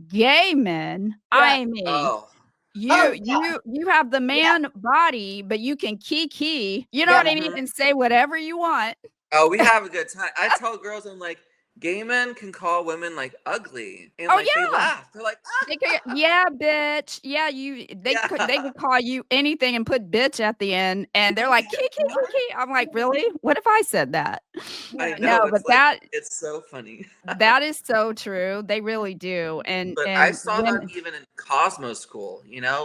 gay men, I mean, Oh, you have the man body, but you can kiki, you know what I mean, and say whatever you want. oh, we have a good time. I tell girls, I'm like, gay men can call women like ugly, and Oh like they yeah. laugh. They're like, They could, yeah, bitch. Yeah, they yeah. could call you anything and put bitch at the end, and they're like, kiki, kiki. I'm like, really? What if I said that? I No, know. but It's like it's so funny. that is so true. They really do. But I And saw that women, even in Cosmo School,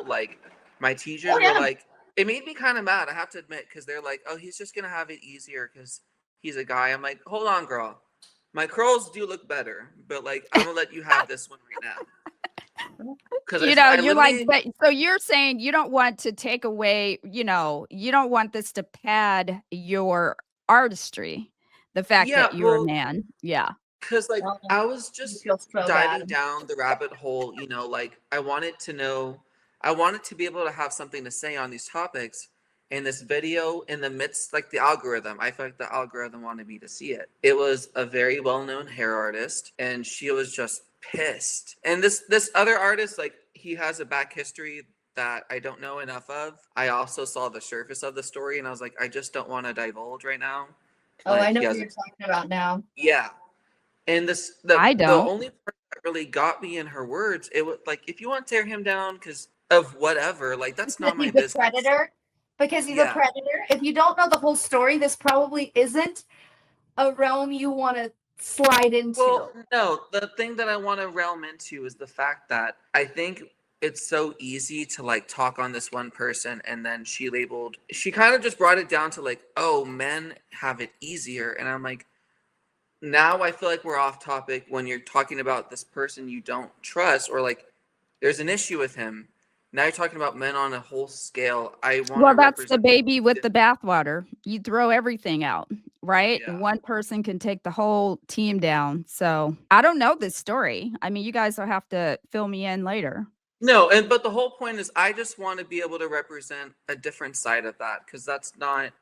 like my teachers Oh, were yeah. like, it made me kind of mad, I have to admit, because they're like, oh, he's just gonna have it easier because he's a guy. I'm like, hold on, girl. My curls do look better, but like, I'm gonna let you have this one right now. Because you know, I you're like, literally, but so you're saying you don't want to take away, you don't want this to pad your artistry, the fact yeah, that you're a well, man. Yeah. because like Oh, I was you just feel so diving bad. down the rabbit hole, like I wanted to be able to have something to say on these topics. In this video, in the midst, like the algorithm, I feel like the algorithm wanted me to see it. It was a very well-known hair artist, and she was just pissed. And this other artist, like he has a back history that I don't know enough of. I also saw the surface of the story, and I was like, I just don't want to divulge right now. Oh, I Like know he what has, you're talking about now. yeah. And I the don't. only part that really got me in her words, it was like, if you want to tear him down because of whatever, like that's Because not my he's a business. predator. Because he's a Yeah. predator. If you don't know the whole story, this probably isn't a realm you want to slide into. Well, no, the thing that I want to realm into is the fact that I think it's so easy to like talk on this one person, and then she kind of just brought it down to like, oh, men have it easier. And I'm like, now I feel like we're off topic when you're talking about this person you don't trust, or like there's an issue with him. Now you're talking about men on a whole scale. I want Well, to that's the represent. baby with the bathwater. You throw everything out, right? Yeah. One person can take the whole team down. So I don't know this story. I mean, you guys will have to fill me in later. No, but the whole point is I just want to be able to represent a different side of that, because that's not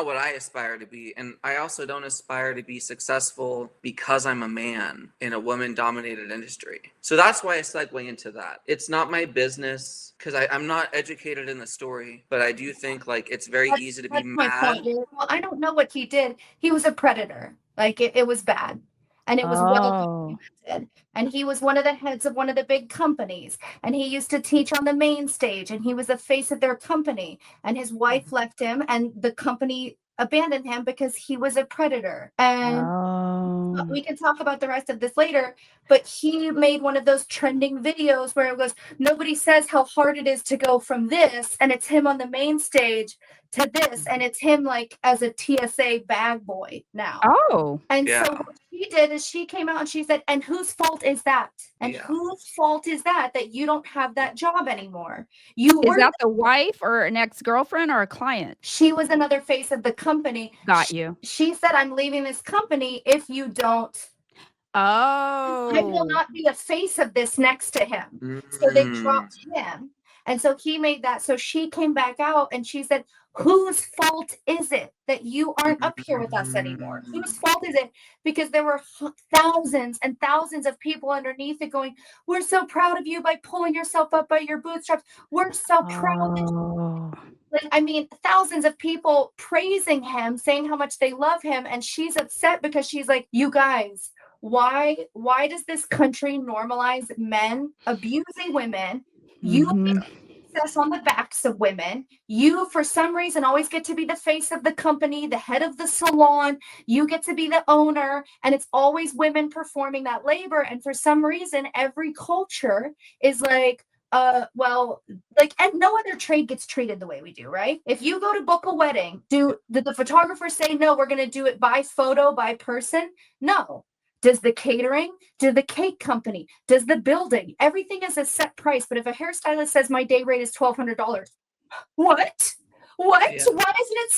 what I aspire to be. And I also don't aspire to be successful because I'm a man in a woman dominated industry. So that's why I segue into that. It's not my business because I'm not educated in the story, but I do think like it's very easy to be That's my mad. point. Well, I don't know what he did. He was a predator. Like it was bad. and it was well Oh. documented. And he was one of the heads of one of the big companies, and he used to teach on the main stage, and he was the face of their company. And his wife left him, and the company abandoned him because he was a predator. And Oh. we can talk about the rest of this later, but he made one of those trending videos where it was nobody says how hard it is to go from this, and it's him on the main stage, to this, and it's him like as a TSA bag boy now. Oh. And so Yeah. what she did is she came out and she said, and whose fault is that? And Yeah. whose fault is that you don't have that job anymore? You Is were that the wife or an ex-girlfriend or a client? She was another face of the company. Got you. She said, I'm leaving this company if you don't. I will Oh. not be a face of this next to him. So they Mm. dropped him. And so he made that. So she came back out and she said, whose fault is it that you aren't up here with us anymore? Whose fault is it? Because there were thousands and thousands of people underneath it going, we're so proud of you by pulling yourself up by your bootstraps. We're so proud that Oh. like, I mean, thousands of people praising him, saying how much they love him, and she's upset because she's like, you guys, why does this country normalize men abusing women? You Mhm. success on the backs of women. You, for some reason, always get to be the face of the company, the head of the salon. You get to be the owner, and it's always women performing that labor. And for some reason, every culture is like, well, like, and no other trade gets treated the way we do, right? If you go to book a wedding, did the photographer say, no, we're going to do it by photo, by person? No. Does the catering, do the cake company, does the building, everything is a set price. But if a hairstylist says my day rate is $1,200, what? What? Yeah. Why isn't it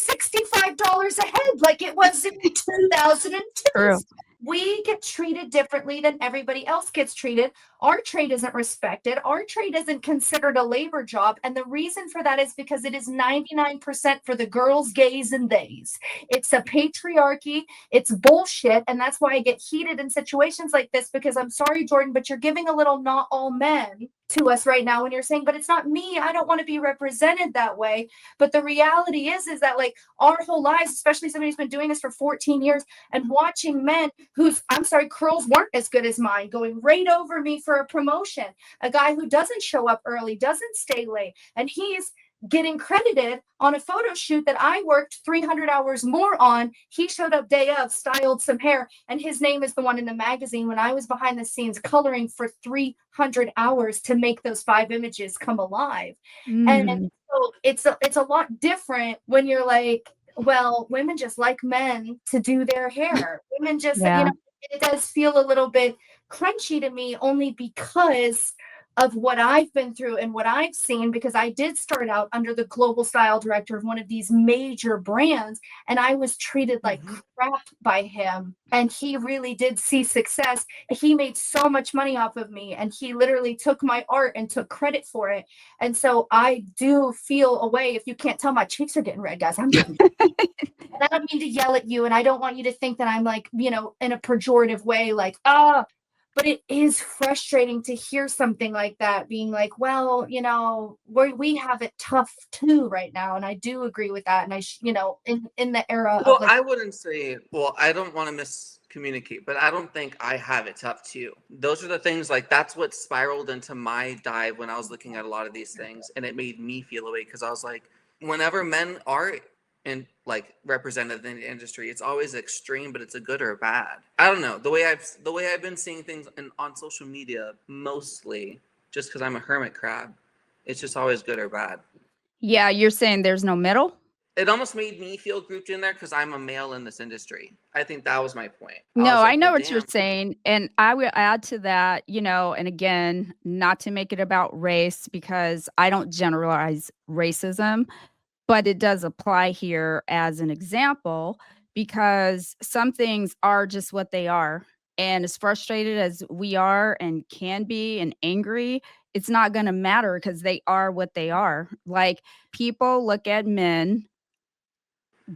$65 a head like it was in 2002? True. We get treated differently than everybody else gets treated. Our trade isn't respected. Our trade isn't considered a labor job. And the reason for that is because it is 99% for the girls, gays, and theys. It's a patriarchy. It's bullshit. And that's why I get heated in situations like this, because I'm sorry, Jordan, but you're giving a little not all men to us right now when you're saying, but it's not me. I don't want to be represented that way. But the reality is that like our whole lives, especially somebody who's been doing this for 14 years and watching men whose, I'm sorry, curls weren't as good as mine, going right over me for a promotion, a guy who doesn't show up early, doesn't stay late, and he's getting credited on a photo shoot that I worked 300 hours more on. He showed up day of, styled some hair, and his name is the one in the magazine when I was behind the scenes coloring for 300 hours to make those 5 images come alive. And Mm. so it's a lot different when you're like, well, women just like men to do their hair. Women just, Yeah. it does feel a little bit crunchy to me, only because of what I've been through and what I've seen, because I did start out under the global style director of one of these major brands, and I was treated like crap by him. And he really did see success. He made so much money off of me, and he literally took my art and took credit for it. And so I do feel a way. If you can't tell, my cheeks are getting red, guys. I'm getting and I don't mean to yell at you, and I don't want you to think that I'm like, in a pejorative way, like, but it is frustrating to hear something like that being like, well, we have it tough too right now. And I do agree with that. And in the era Well, of like, I wouldn't say, well, I don't want to miscommunicate, but I don't think I have it tough too. Those are the things, like, that's what spiraled into my dive when I was looking at a lot of these things. And it made me feel away because I was like, whenever men are in like represented in the industry, it's always extreme, but it's a good or a bad. I don't know. The way I've been seeing things on social media, mostly just because I'm a hermit crab, it's just always good or bad. Yeah, you're saying there's no middle? It almost made me feel grouped in there because I'm a male in this industry. I think that was my point. No, I know well, what you're damn. saying. And I will add to that, and again, not to make it about race, because I don't generalize racism, but it does apply here as an example, because some things are just what they are. And as frustrated as we are and can be and angry, it's not going to matter because they are what they are. Like, people look at men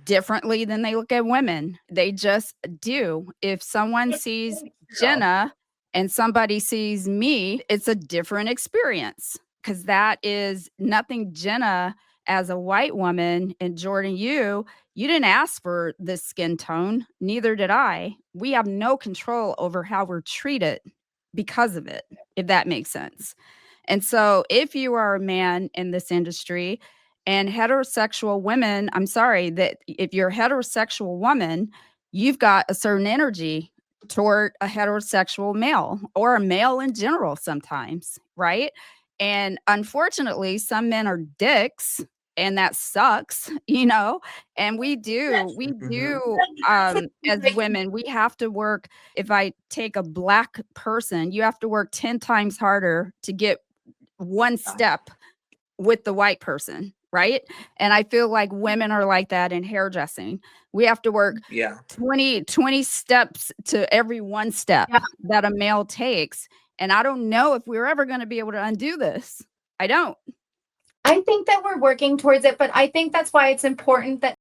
differently than they look at women. They just do. If someone sees Jenna and somebody sees me, it's a different experience, because that is nothing Jenna as a white woman, and Jordan, you didn't ask for this skin tone, neither did I. We have no control over how we're treated because of it, if that makes sense. And so if you are a man in this industry and heterosexual women, I'm sorry that if you're a heterosexual woman, you've got a certain energy toward a heterosexual male or a male in general sometimes, right? And unfortunately, some men are dicks and that sucks, and we do as women, we have to work. If I take a black person, you have to work 10 times harder to get one step with the white person, right? And I feel like women are like that in hairdressing. We have to work 20 steps to every one step that a male takes. And I don't know if we're ever going to be able to undo this. I don't. I think that we're working towards it, but I think that's why it's important that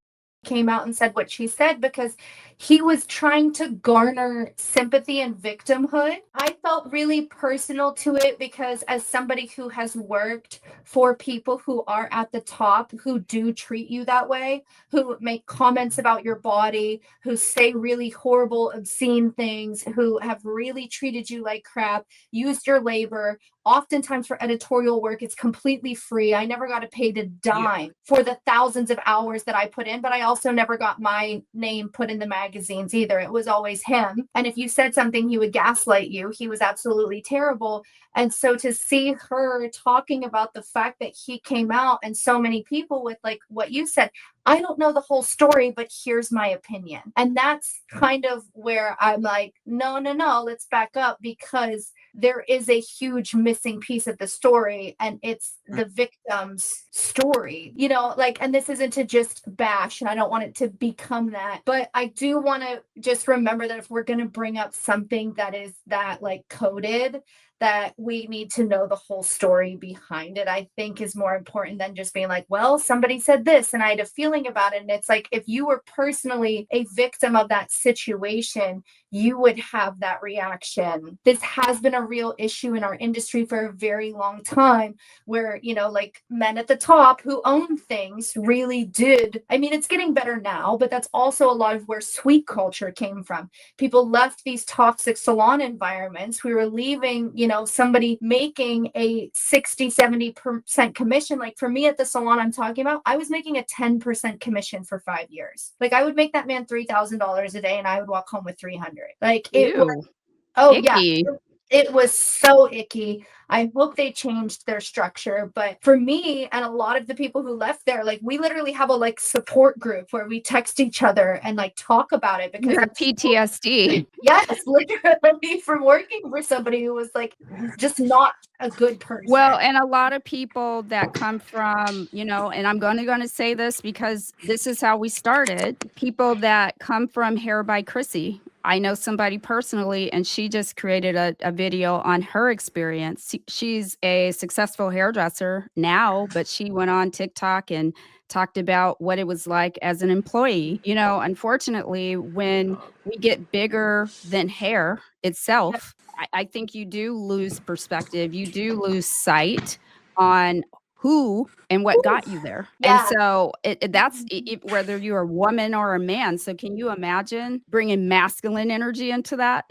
came out and said what she said, because he was trying to garner sympathy and victimhood. I felt really personal to it because as somebody who has worked for people who are at the top, who do treat you that way, who make comments about your body, who say really horrible, obscene things, who have really treated you like crap, used your labor. Oftentimes for editorial work, it's completely free. I never got paid a dime for the thousands of hours that I put in, but I also never got my name put in the magazines either. It was always him. And if you said something, he would gaslight you. He was absolutely terrible. And so to see her talking about the fact that he came out and so many people with like what you said, I don't know the whole story, but here's my opinion. And that's kind of where I'm like, no, let's back up, because there is a huge missing piece of the story, and it's the victim's story, and this isn't to just bash, and I don't want it to become that, but I do want to just remember that if we're going to bring up something that is that like coded, that we need to know the whole story behind it, I think is more important than just being like, well, somebody said this and I had a feeling about it. And it's like, if you were personally a victim of that situation, you would have that reaction. This has been a real issue in our industry for a very long time, where, like men at the top who own things really did. I mean, it's getting better now, but that's also a lot of where sweet culture came from. People left these toxic salon environments. We were leaving, somebody making a 60-70% commission. Like for me at the salon I'm talking about, I was making a 10% commission for 5 years. Like I would make that man $3,000 a day and I would walk home with 300. Like it was, Icky. it was so icky. I hope they changed their structure. But for me and a lot of the people who left there, like we literally have a like support group where we text each other and like talk about it, because you have PTSD. Yes, literally from working for somebody who was like just not a good person. Well, and a lot of people that come from, and I'm going to say this because this is how we started. People that come from Hair by Chrissy. I know somebody personally, and she just created a video on her experience. She's a successful hairdresser now, but she went on TikTok and talked about what it was like as an employee. Unfortunately, when we get bigger than hair itself, I think you do lose perspective. You do lose sight on who and what got you there. Yeah. And so that's whether you're a woman or a man. So can you imagine bringing masculine energy into that?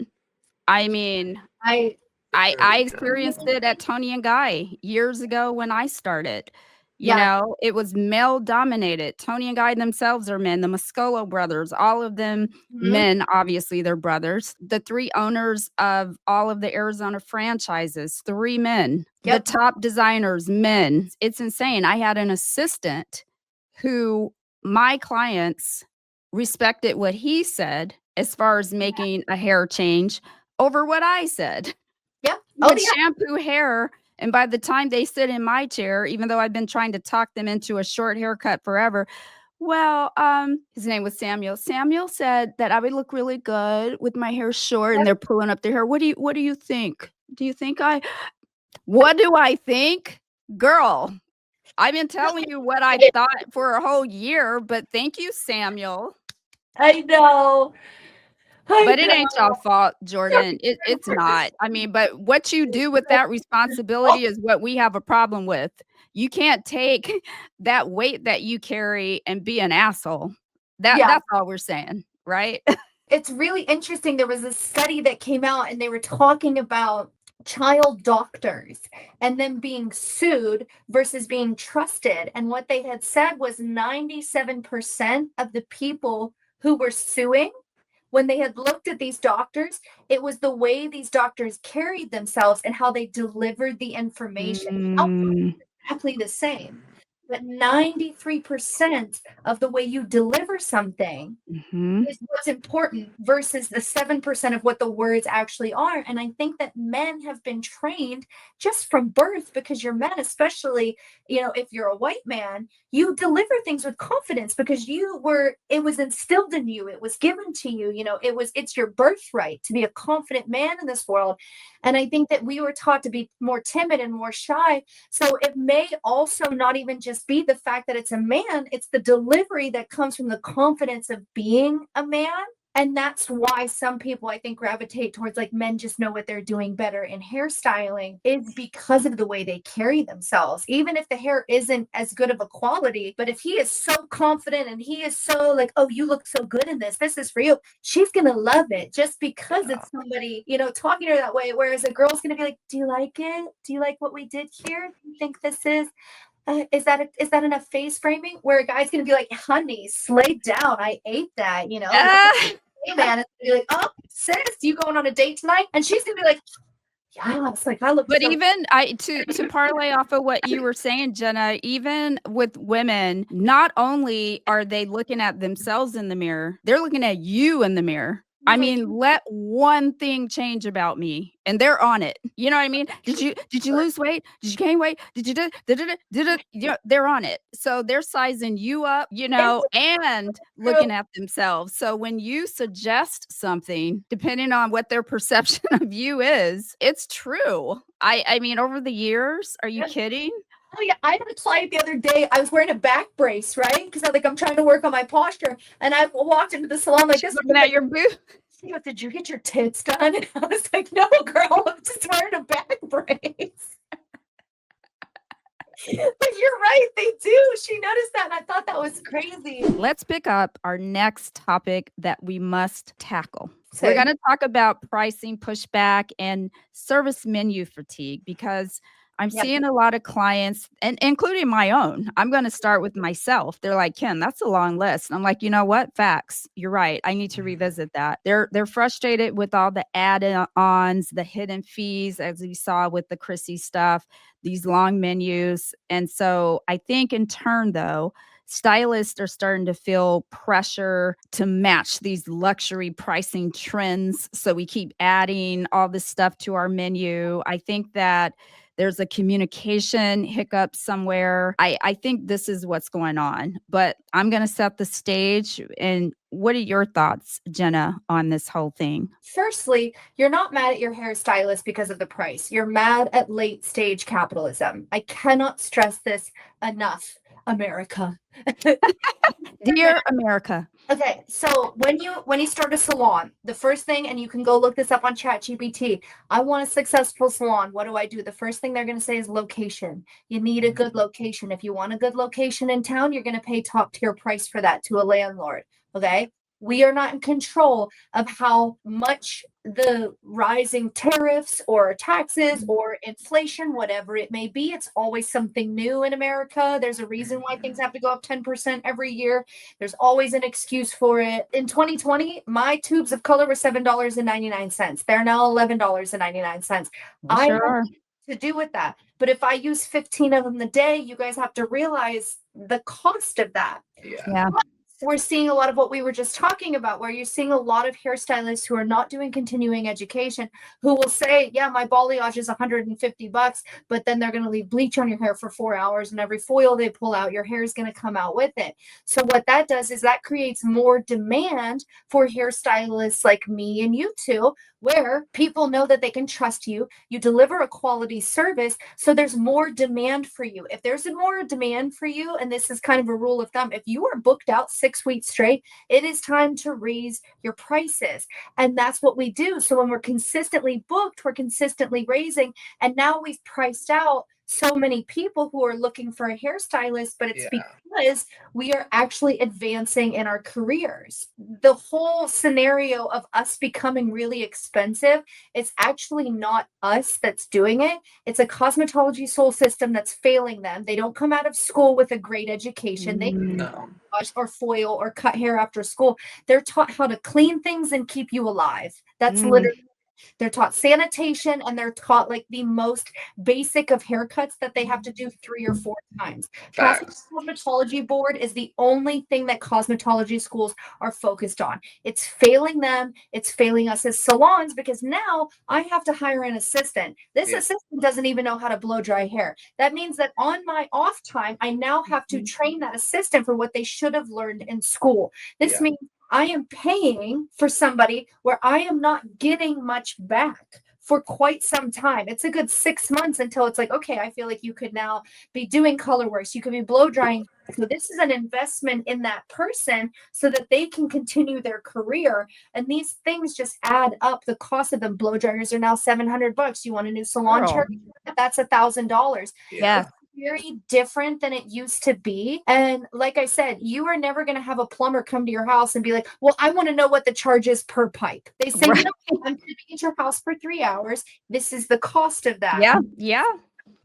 I mean, I experienced it at Tony and Guy years ago when I started. It was male dominated. Tony and Guy themselves are men, the Mascolo brothers, all of them men, obviously they're brothers. The 3 owners of all of the Arizona franchises, 3 men. Yep. The top designers, men. It's insane. I had an assistant who my clients respected what he said as far as making a hair change over what I said. Yep. Would shampoo hair, and by the time they sit in my chair, even though I've been trying to talk them into a short haircut forever, well, his name was Samuel. Samuel said that I would look really good with my hair short, and they're pulling up their hair. What do you think? Do you think what do I think? Girl, I've been telling you what I thought for a whole year, but thank you, Samuel. I know. But it ain't y'all fault, Jordan. It's not. I mean, but what you do with that responsibility is what we have a problem with. You can't take that weight that you carry and be an asshole. Yeah. That's all we're saying, right? It's really interesting. There was a study that came out and they were talking about child doctors and them being sued versus being trusted. And what they had said was 97% of the people who were suing, when they had looked at these doctors, it was the way these doctors carried themselves and how they delivered the information. Mm, Exactly the same. But 93% of the way you deliver something mhm. is what's important versus the 7% of what the words actually are. And I think that men have been trained just from birth, because you're men, especially, if you're a white man, you deliver things with confidence because it was instilled in you, it was given to you, it's your birthright to be a confident man in this world. And I think that we were taught to be more timid and more shy. So it may also not even just be the fact that it's a man, it's the delivery that comes from the confidence of being a man. And that's why some people, I think, gravitate towards like men just know what they're doing better in hairstyling, is because of the way they carry themselves. Even if the hair isn't as good of a quality, but if he is so confident and he is so like, oh, you look so good in this is for you, she's going to love it just because it's somebody, talking to her that way. Whereas a girl's going to be like, do you like it? Do you like what we did here? Do you think this is that enough face framing? Where a guy's gonna be like, honey, slay down, I ate that, Hey man, it's gonna be like, oh sis, you going on a date tonight? And she's gonna be like, yeah, it's like I look But so even to parlay off of what you were saying, Jenna, even with women, not only are they looking at themselves in the mirror, they're looking at you in the mirror. I mean, let one thing change about me and they're on it. You know what I mean? Did you lose weight? Did you gain weight? Did you they're on it. So they're sizing you up, and looking at themselves. So when you suggest something, depending on what their perception of you is, it's true. I mean, over the years, are you kidding? Oh yeah, I had a client the other day. I was wearing a back brace, right? Because I'm trying to work on my posture, and I walked into the salon like this. Looking at your booth. Did you get your tits done? And I was like, no, girl, I'm just wearing a back brace. But you're right, they do. She noticed that, and I thought that was crazy. Let's pick up our next topic that we must tackle. Same. We're going to talk about pricing pushback and service menu fatigue, because I'm seeing a lot of clients, and including my own. I'm going to start with myself. They're like, Kim, that's a long list. And I'm like, you know what? Facts. You're right. I need to revisit that. They're frustrated with all the add-ons, the hidden fees, as we saw with the Chrissy stuff, these long menus. And so I think in turn, though, stylists are starting to feel pressure to match these luxury pricing trends. So we keep adding all this stuff to our menu. I think that there's a communication hiccup somewhere. I think this is what's going on, but I'm going to set the stage. And what are your thoughts, Jenna, on this whole thing? Firstly, you're not mad at your hairstylist because of the price. You're mad at late stage capitalism. I cannot stress this enough, America. Dear America. Okay, so when you start a salon, the first thing, and you can go look this up on ChatGPT, I want a successful salon. What do? The first thing they're going to say is location. You need a good location. If you want a good location in town, you're going to pay top tier price for that to a landlord. Okay. We are not in control of how much the rising tariffs or taxes or inflation, whatever it may be. It's always something new in America. There's a reason why things have to go up 10% every year. There's always an excuse for it. In 2020, my tubes of color were $7.99. They're now $11.99. I Sure are. to do with that. But if I use 15 of them a day, you guys have to realize the cost of that. Yeah. We're seeing a lot of what we were just talking about, where you're seeing a lot of hairstylists who are not doing continuing education, who will say, yeah, my balayage is $150, but then they're going to leave bleach on your hair for 4 hours, and every foil they pull out, your hair is going to come out with it. So what that does is that creates more demand for hairstylists like me and you two, where people know that they can trust you. You deliver a quality service, so there's more demand for you. If there's more demand for you, and this is kind of a rule of thumb, if you are booked out 6 6 weeks straight, it is time to raise your prices. And that's what we do. So when we're consistently booked, we're consistently raising. And now we've priced out so many people who are looking for a hairstylist, but it's because we are actually advancing in our careers. The whole scenario of us becoming really expensive, it's actually not us that's doing it. It's a cosmetology school system that's failing them. They don't come out of school with a great education. They No. wash or foil or cut hair after school. They're taught how to clean things and keep you alive. That's literally, they're taught sanitation, and they're taught like the most basic of haircuts that they have to do 3 or 4 times. Facts. Cosmetology board is the only thing that cosmetology schools are focused on. It's failing them. It's failing us as salons, because now I have to hire an assistant. This assistant doesn't even know how to blow dry hair. That means that on my off time, I now have to train that assistant for what they should have learned in school. This means I am paying for somebody where I am not getting much back for quite some time. It's a good 6 months until it's like, okay, I feel like you could now be doing color works. You could be blow drying. So this is an investment in that person so that they can continue their career. And these things just add up. The cost of them. Blow dryers are now $700. You want a new salon chair? That's $1,000. Yeah. Very different than it used to be. And like I said, you are never going to have a plumber come to your house and be like, well, I want to know what the charge is per pipe. They say, you know, I'm going to be at your house for 3 hours. This is the cost of that. Yeah. Yeah.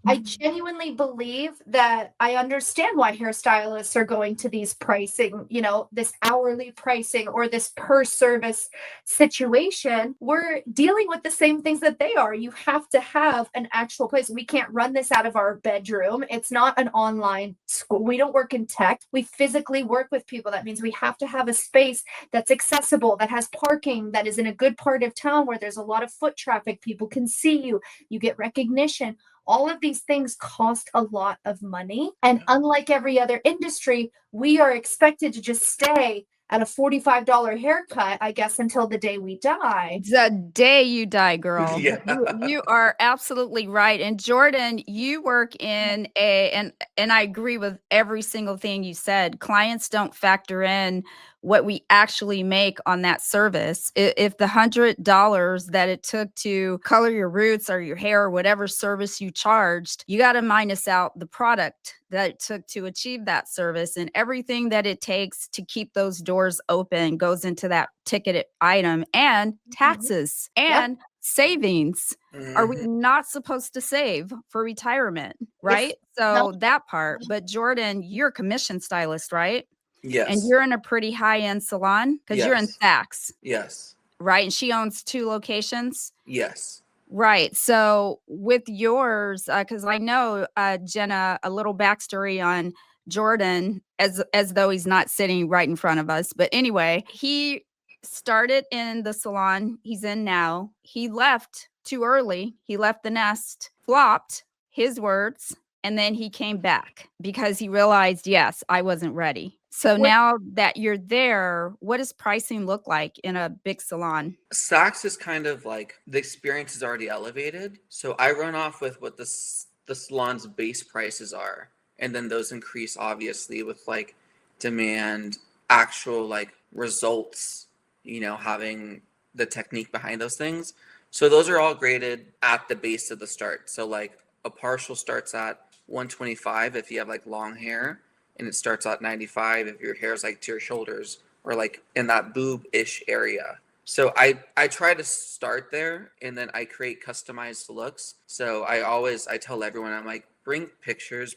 I genuinely believe that I understand why hairstylists are going to these pricing, you know, this hourly pricing or this per service situation. We're dealing with the same things that they are. You have to have an actual place. We can't run this out of our bedroom. It's not an online school. We don't work in tech. We physically work with people. That means we have to have a space that's accessible, that has parking, that is in a good part of town where there's a lot of foot traffic. People can see you. You get recognition. All of these things cost a lot of money. And unlike every other industry, we are expected to just stay at a $45 haircut, I guess, until the day we die. The day you die, girl. Yeah. You are absolutely right. And Jordan, you work in and I agree with every single thing you said. Clients don't factor in what we actually make on that service. If the $100 that it took to color your roots or your hair or whatever service you charged, you got to minus out the product that it took to achieve that service, and everything that it takes to keep those doors open goes into that ticketed item, and taxes and savings. Are we not supposed to save for retirement? Right. So that part. But Jordan, you're a commission stylist, right? Yes. And you're in a pretty high-end salon because you're in Saks. Yes. Right. And she owns 2 locations. Yes. Right. So with yours, because I know, Jenna, a little backstory on Jordan, as though he's not sitting right in front of us. But anyway, he started in the salon he's in now. He left too early. He left the nest, flopped, his words, and then he came back because he realized, yes, I wasn't ready. So now that you're there, what does pricing look like in a big salon? Saks is kind of like the experience is already elevated. So I run off with what the salon's base prices are. And then those increase obviously with like demand, actual like results, you know, having the technique behind those things. So those are all graded at the base of the start. So like a partial starts at 125 if you have like long hair, and it starts at 95 if your hair is like to your shoulders or like in that boob-ish area. So I try to start there, and then I create customized looks. So I tell everyone, I'm like, bring pictures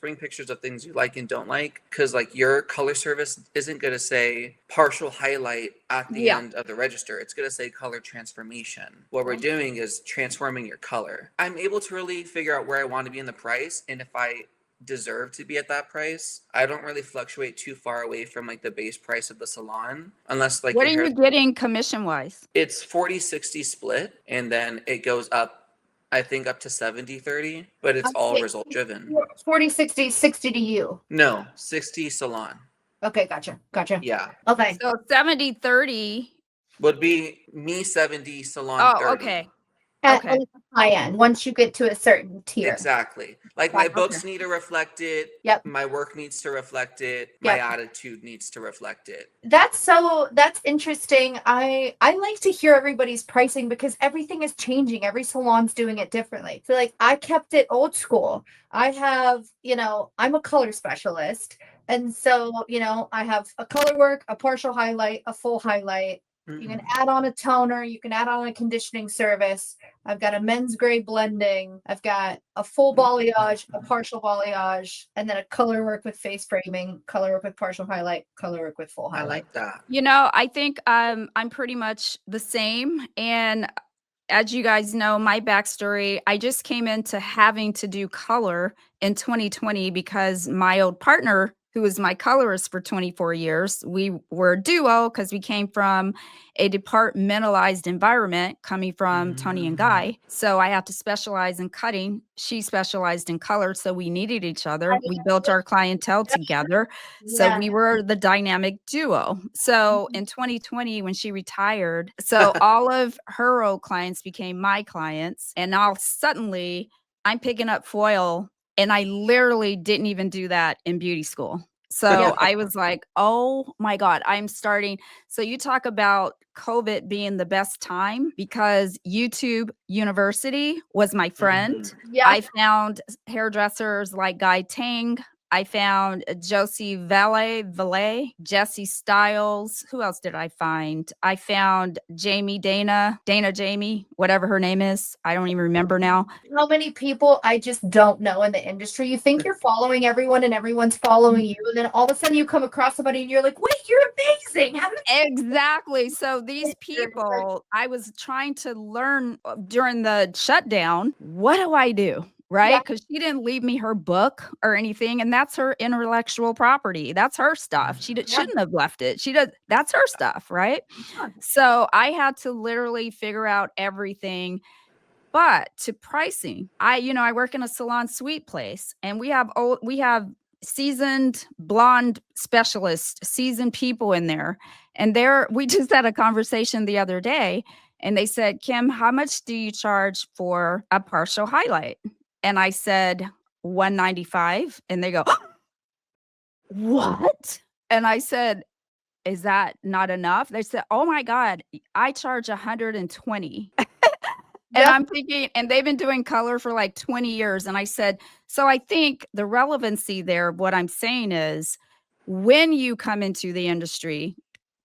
of things you like and don't like, because like your color service isn't going to say partial highlight at the end of the register. It's going to say color transformation. What we're doing is transforming your color. I'm able to really figure out where I want to be in the price, and if I deserve to be at that price, I don't really fluctuate too far away from like the base price of the salon, unless like what are you getting commission wise? It's 40-60 split, and then it goes up, I think up to 70-30, but it's all result driven. 40-60, 60 to you. No, 60 salon. Okay, gotcha. Yeah. Okay. So 70-30 would be me 70, salon Oh, 30. okay. at Okay. high end once you get to a certain tier. Exactly. Like my Okay. books need to reflect it. Yep. My work needs to reflect it. My Yep. attitude needs to reflect it. That's interesting. I like to hear everybody's pricing because everything is changing. Every salon's doing it differently. So like I kept it old school. I have, I'm a color specialist. And so, I have a color work, a partial highlight, a full highlight. You can add on a toner, you can add on a conditioning service. I've got a men's gray blending. I've got a full balayage, a partial balayage, and then a color work with face framing, color work with partial highlight, color work with full I highlight. like that. I think I'm pretty much the same. And as you guys know, my backstory, I just came into having to do color in 2020 because my old partner, who was my colorist for 24 years, we were a duo because we came from a departmentalized environment coming from Tony and Guy. So I had to specialize in cutting. She specialized in color. So we needed each other. We built our clientele together. So we were the dynamic duo. So in 2020, when she retired, so all of her old clients became my clients. And now suddenly I'm picking up foil. And I literally didn't even do that in beauty school. So I was like, oh my God, I'm starting. So you talk about COVID being the best time because YouTube University was my friend. Yeah. I found hairdressers like Guy Tang. I found Josie Valet, Jesse Styles. Who else did I find? I found Dana Jamie, whatever her name is. I don't even remember now. How many people I just don't know in the industry? You think you're following everyone and everyone's following you. And then all of a sudden you come across somebody and you're like, wait, you're amazing. How did Exactly. So these people, I was trying to learn during the shutdown. What do I do? Right? Because she didn't leave me her book or anything, and that's her intellectual property. That's her stuff. She shouldn't have left it. She does. That's her stuff, right? So I had to literally figure out everything. But to pricing, I work in a salon suite place, and we have seasoned blonde specialists, seasoned people in there. And we just had a conversation the other day, and they said, Kim, how much do you charge for a partial highlight? And I said, $195. And they go, what? And I said, is that not enough? They said, oh my God, I charge 120. And I'm thinking, and they've been doing color for like 20 years. And I said, so I think the relevancy there, what I'm saying is when you come into the industry,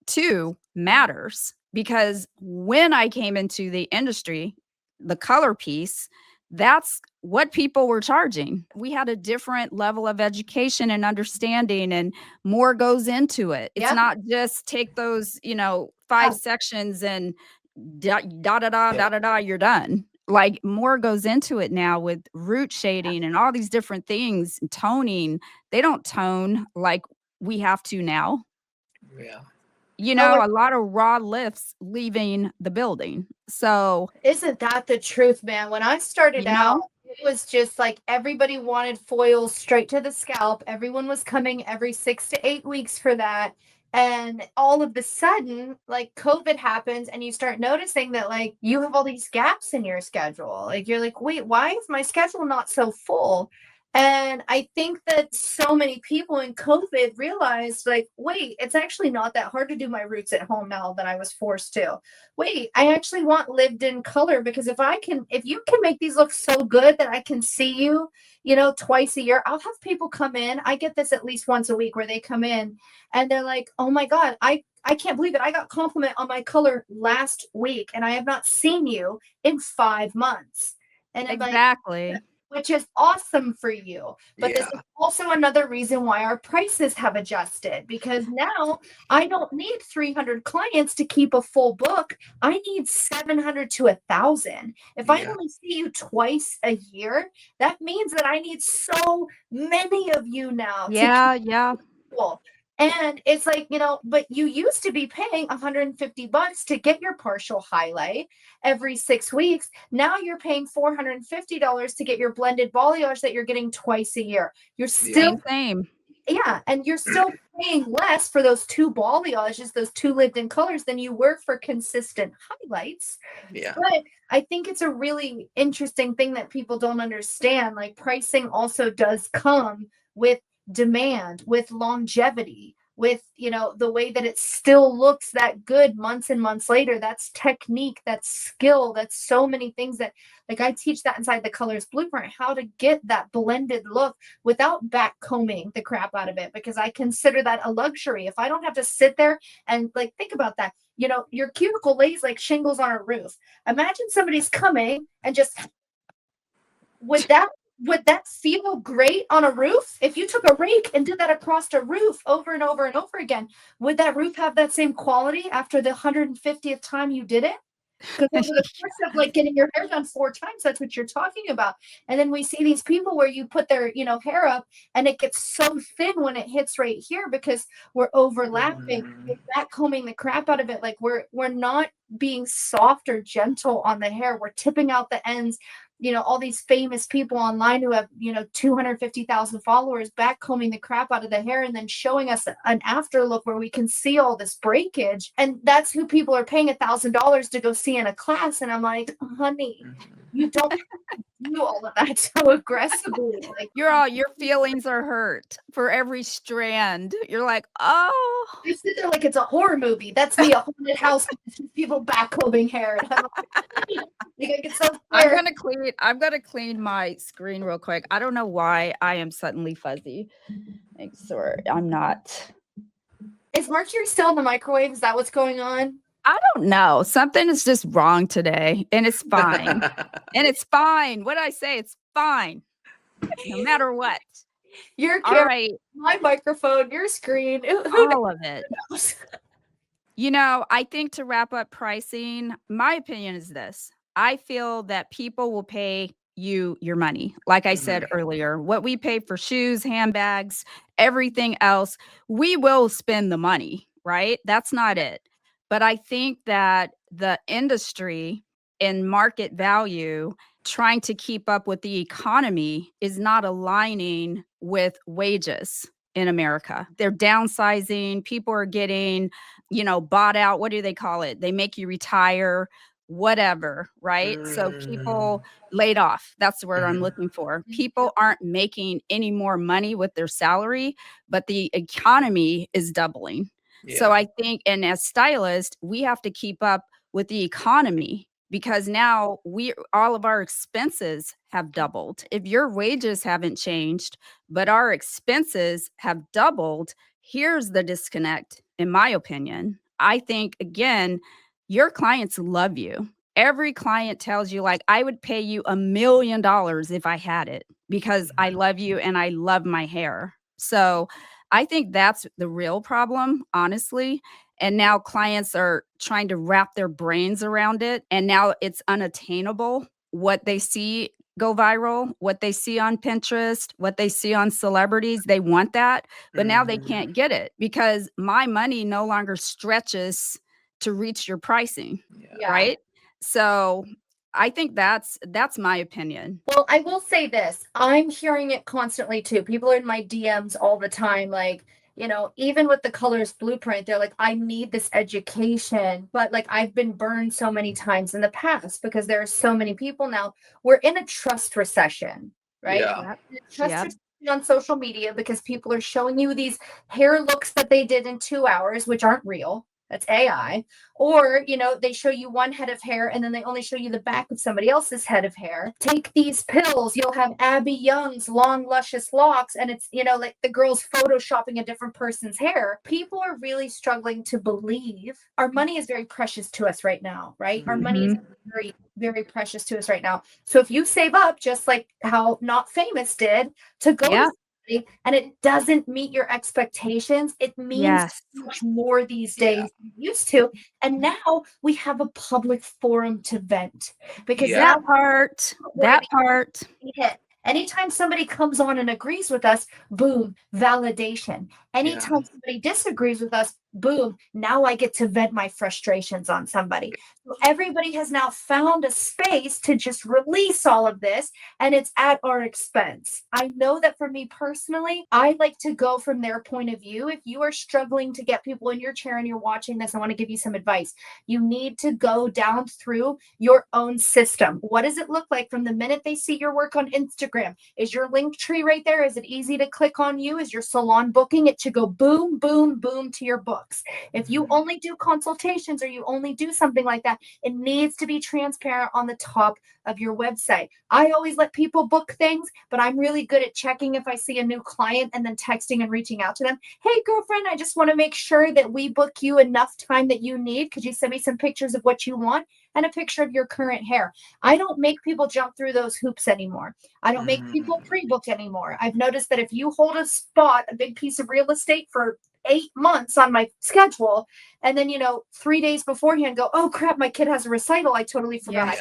too, matters. Because when I came into the industry, the color piece, that's what people were charging. We had a different level of education and understanding, and more goes into it. It's not just take those, 5 sections and da da da da da da da, you're done. Like more goes into it now with root shading and all these different things, toning. They don't tone like we have to now. Yeah. A lot of raw lifts leaving the building. So isn't that the truth, man? When I started out, it was just like everybody wanted foils straight to the scalp. Everyone was coming every 6 to 8 weeks for that. And all of a sudden, like COVID happens and you start noticing that like you have all these gaps in your schedule. Like you're like, wait, why is my schedule not so full? And I think that so many people in COVID realized, like, wait, it's actually not that hard to do my roots at home now that I was forced to. Wait, I actually want lived in color because if you can make these look so good that I can see you, twice a year, I'll have people come in. I get this at least once a week where they come in and they're like, oh my God, I can't believe it. I got compliment on my color last week and I have not seen you in 5 months. And I'm exactly. which is awesome for you. But this is also another reason why our prices have adjusted because now I don't need 300 clients to keep a full book. I need 700 to 1,000. If I only see you twice a year, that means that I need so many of you now. Yeah. And it's like, but you used to be paying $150 to get your partial highlight every 6 weeks. Now you're paying $450 to get your blended balayage that you're getting twice a year. You're still same. Yeah, and you're still paying less for those two balayages, those two lived-in colors, than you were for consistent highlights. Yeah. But I think it's a really interesting thing that people don't understand. Like, pricing also does come with demand, with longevity, with, you know, the way that it still looks that good months and months later. That's technique, that's skill, that's so many things that, like, I teach that inside the Colorist Blueprint, how to get that blended look without back combing the crap out of it, because I consider that a luxury. If I don't have to sit there and, like, think about that, you know, your cuticle lays like shingles on a roof. Imagine somebody's coming and just, would that feel great on a roof? If you took a rake and did that across a roof over and over and over again, would that roof have that same quality after the 150th time you did it? Because over the course of, like, getting your hair done 4 times, that's what you're talking about. And then we see these people where you put their, you know, hair up and it gets so thin when it hits right here because we're overlapping, we're back combing the crap out of it. Like, we're not being soft or gentle on the hair. We're tipping out the ends. You know, all these famous people online who have, you know, 250,000 followers, back combing the crap out of the hair and then showing us an after look where we can see all this breakage. And that's who people are paying $1,000 to go see in a class. And I'm like, honey, you don't do all of that so aggressively. Like, your feelings are hurt for every strand. You're like, oh, you sit there like it's a horror movie. That's me, a haunted house with people back combing hair. And I'm like, I get so scared. I'm gonna clean my screen real quick. I don't know why I am suddenly fuzzy. Make sure I'm not. Is Mercury still in the microwave? Is that what's going on? I don't know. Something is just wrong today, and it's fine. And it's fine. What did I say? It's fine. No matter what. Your All camera, right. my microphone, your screen. Who All of it. knows? You know, I think to wrap up pricing, my opinion is this. I feel that people will pay you your money. Like I said earlier, what we pay for shoes, handbags, everything else, we will spend the money, right? That's not it. But I think that the industry and market value trying to keep up with the economy is not aligning with wages in America. They're downsizing. People are getting, you know, bought out. What do they call it? They make you retire, whatever, right? So people laid off. That's the word I'm looking for. People aren't making any more money with their salary, but the economy is doubling. So I think, and as stylists, we have to keep up with the economy because now all of our expenses have doubled. If your wages haven't changed, but our expenses have doubled, here's the disconnect, in my opinion. I think, again, your clients love you. Every client tells you, like, I would pay you $1 million if I had it because I love you and I love my hair. So I think that's the real problem, honestly. And now clients are trying to wrap their brains around it. And now it's unattainable. What they see go viral, what they see on Pinterest, what they see on celebrities, they want that. But now they can't get it because my money no longer stretches to reach your pricing, right? So I think that's my opinion. Well, I will say this. I'm hearing it constantly too. People are in my DMs all the time. Like, you know, even with the Colorist Blueprint, they're like, I need this education. But, like, I've been burned so many times in the past because there are so many people now. We're in a trust recession, right? Yeah. Trust recession on social media because people are showing you these hair looks that they did in 2 hours, which aren't real. That's AI. Or, you know, they show you one head of hair and then they only show you the back of somebody else's head of hair. Take these pills. You'll have Abby Young's long, luscious locks. And it's, you know, like the girl's photoshopping a different person's hair. People are really struggling to believe. Our money is very precious to us right now, right? Our money is very, very precious to us right now. So if you save up, just like how Not Famous did, to go to and it doesn't meet your expectations, it means so much more these days than it used to. And now we have a public forum to vent because that part. Anytime somebody comes on and agrees with us, boom, validation. Anytime somebody disagrees with us, Boom. Now I get to vent my frustrations on somebody. So everybody has now found a space to just release all of this, and it's at our expense. I know that for me personally, I like to go from their point of view. If you are struggling to get people in your chair and you're watching this, I want to give you some advice. You need to go down through your own system. What does it look like from the minute they see your work on Instagram? Is your link tree right there? Is it easy to click on you? Is your salon booking? It should go boom, boom, boom to your books. If you only do consultations or you only do something like that, it needs to be transparent on the top of your website. I always let people book things, but I'm really good at checking if I see a new client and then texting and reaching out to them. Hey, girlfriend, I just want to make sure that we book you enough time that you need. Could you send me some pictures of what you want and a picture of your current hair? I don't make people jump through those hoops anymore. I don't make people pre-book anymore. I've noticed that if you hold a spot, a big piece of real estate for 8 months on my schedule, and then 3 days beforehand go, oh crap, my kid has a recital, I totally forgot.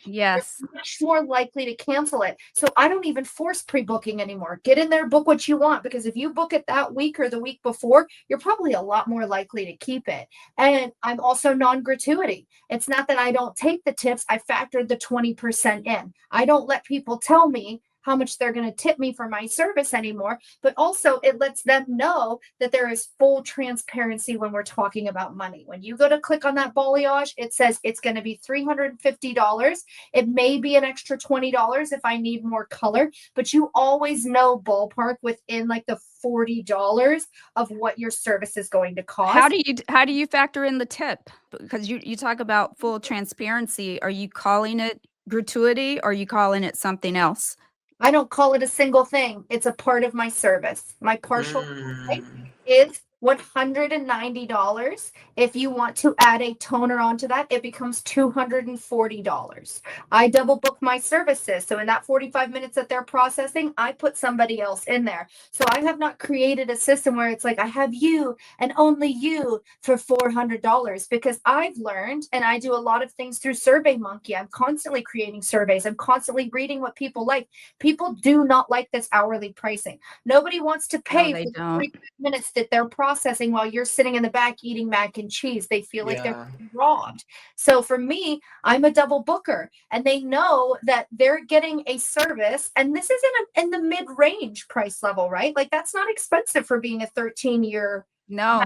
Yes. You're much more likely to cancel it. So I don't even force pre-booking anymore. Get in there, book what you want, because if you book it that week or the week before, you're probably a lot more likely to keep it. And I'm also non-gratuity. It's not that I don't take the tips. I factored the 20% in. I don't let people tell me how much they're going to tip me for my service anymore, but also it lets them know that there is full transparency when we're talking about money. When you go to click on that balayage, it says it's going to be $350. It may be an extra $20 if I need more color, but you always know ballpark within like the $40 of what your service is going to cost. How do you factor in the tip? Because you talk about full transparency. Are you calling it gratuity or are you calling it something else? I don't call it a single thing. It's a part of my service. My partial price is $190. If you want to add a toner onto that, it becomes $240. I double book my services. So in that 45 minutes that they're processing, I put somebody else in there. So I have not created a system where it's like I have you and only you for $400, because I've learned, and I do a lot of things through SurveyMonkey. I'm constantly creating surveys. I'm constantly reading what people like. People do not like this hourly pricing. Nobody wants to pay they for the don't. 45 minutes that they're processing while you're sitting in the back eating mac and cheese. They feel like they're being robbed. So for me, I'm a double booker, and they know that they're getting a service, and this is in the mid-range price level, right? Like that's not expensive for being a 13-year. No,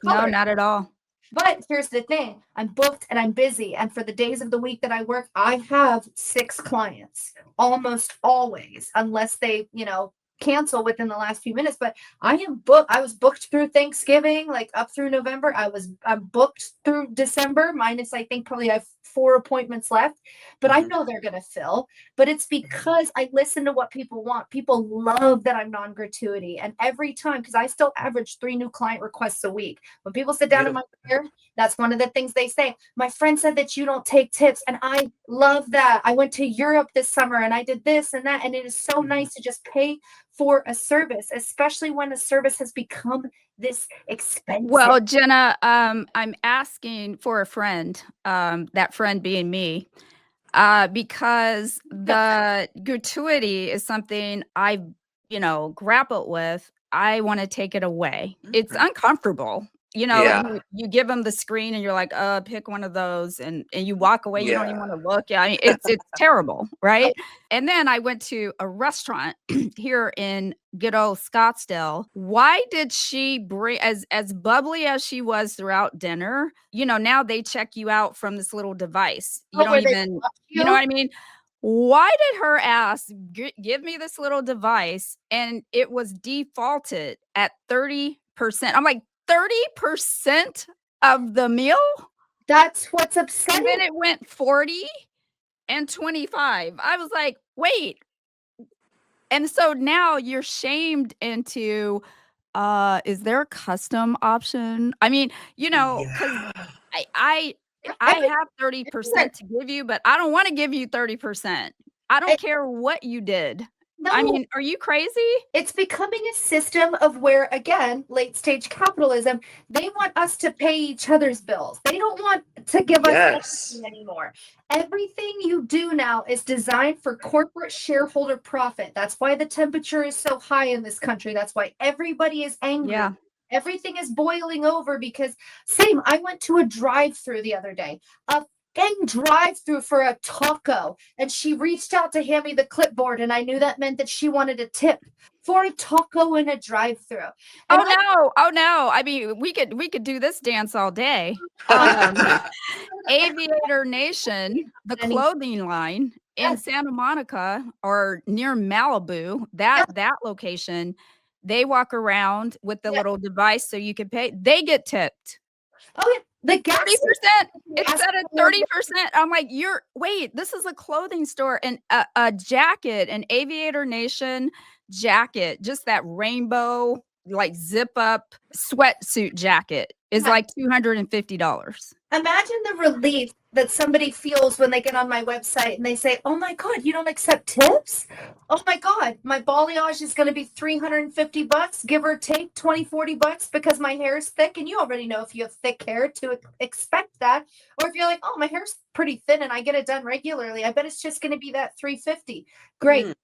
not at all. But here's the thing, I'm booked and I'm busy. And for the days of the week that I work, I have 6 clients almost always, unless they, cancel within the last few minutes. But I am booked. I was booked through Thanksgiving, like up through November. I'm booked through December, minus I think probably I have 4 appointments left, but I know they're going to fill. But it's because I listen to what people want. People love that I'm non-gratuity. And every time, because I still average 3 new client requests a week. When people sit down in my chair, that's one of the things they say. My friend said that you don't take tips, and I love that. I went to Europe this summer and I did this and that, and it is so nice to just pay for a service, especially when a service has become this expensive. Well, Jenna, I'm asking for a friend, that friend being me, because the gratuity is something I, grappled with. I want to take it away. It's uncomfortable. You give them the screen and you're like, pick one of those, and you walk away. You don't even want to look. Yeah, I mean, it's terrible, right? And then I went to a restaurant here in good old Scottsdale. Why did she bring, as bubbly as she was throughout dinner? Now they check you out from this little device. You don't even, you know what I mean? Why did her ask, give me this little device, and it was defaulted at 30%? I'm like, 30% of the meal? That's what's And upsetting. then it went 40 and 25. I was like, wait. And so now you're shamed into, is there a custom option? I mean, because I have 30% to give you, but I don't want to give you 30%. I don't care what you did. I mean, are you crazy? It's becoming a system of where, again, late stage capitalism, they want us to pay each other's bills. They don't want to give us anything anymore. Everything you do now is designed for corporate shareholder profit. That's why the temperature is so high in this country. That's why everybody is angry. Yeah. Everything is boiling over because same. I went to a drive-through the other day, a dang drive-through for a taco, and she reached out to hand me the clipboard, and I knew that meant that she wanted a tip for a taco in a drive-through. And Oh no. Oh no. I mean, we could do this dance all day. Aviator Nation, the clothing line in Yes. Santa Monica or near Malibu, that location, they walk around with the Yeah. little device so you can pay. They get tipped. Oh yeah, the gas 30%. It gas said at station- 30%. I'm like, wait, this is a clothing store and a jacket, an Aviator Nation jacket, just that rainbow, like zip up sweatsuit jacket is Yeah. like $250. Imagine the relief that somebody feels when they get on my website and they say, "Oh my God, you don't accept tips? Oh my God, my balayage is going to be $350, give or take 20, $40 because my hair is thick." And you already know if you have thick hair to expect that. Or if you're like, "Oh, my hair's pretty thin and I get it done regularly, I bet it's just going to be that $350. Great.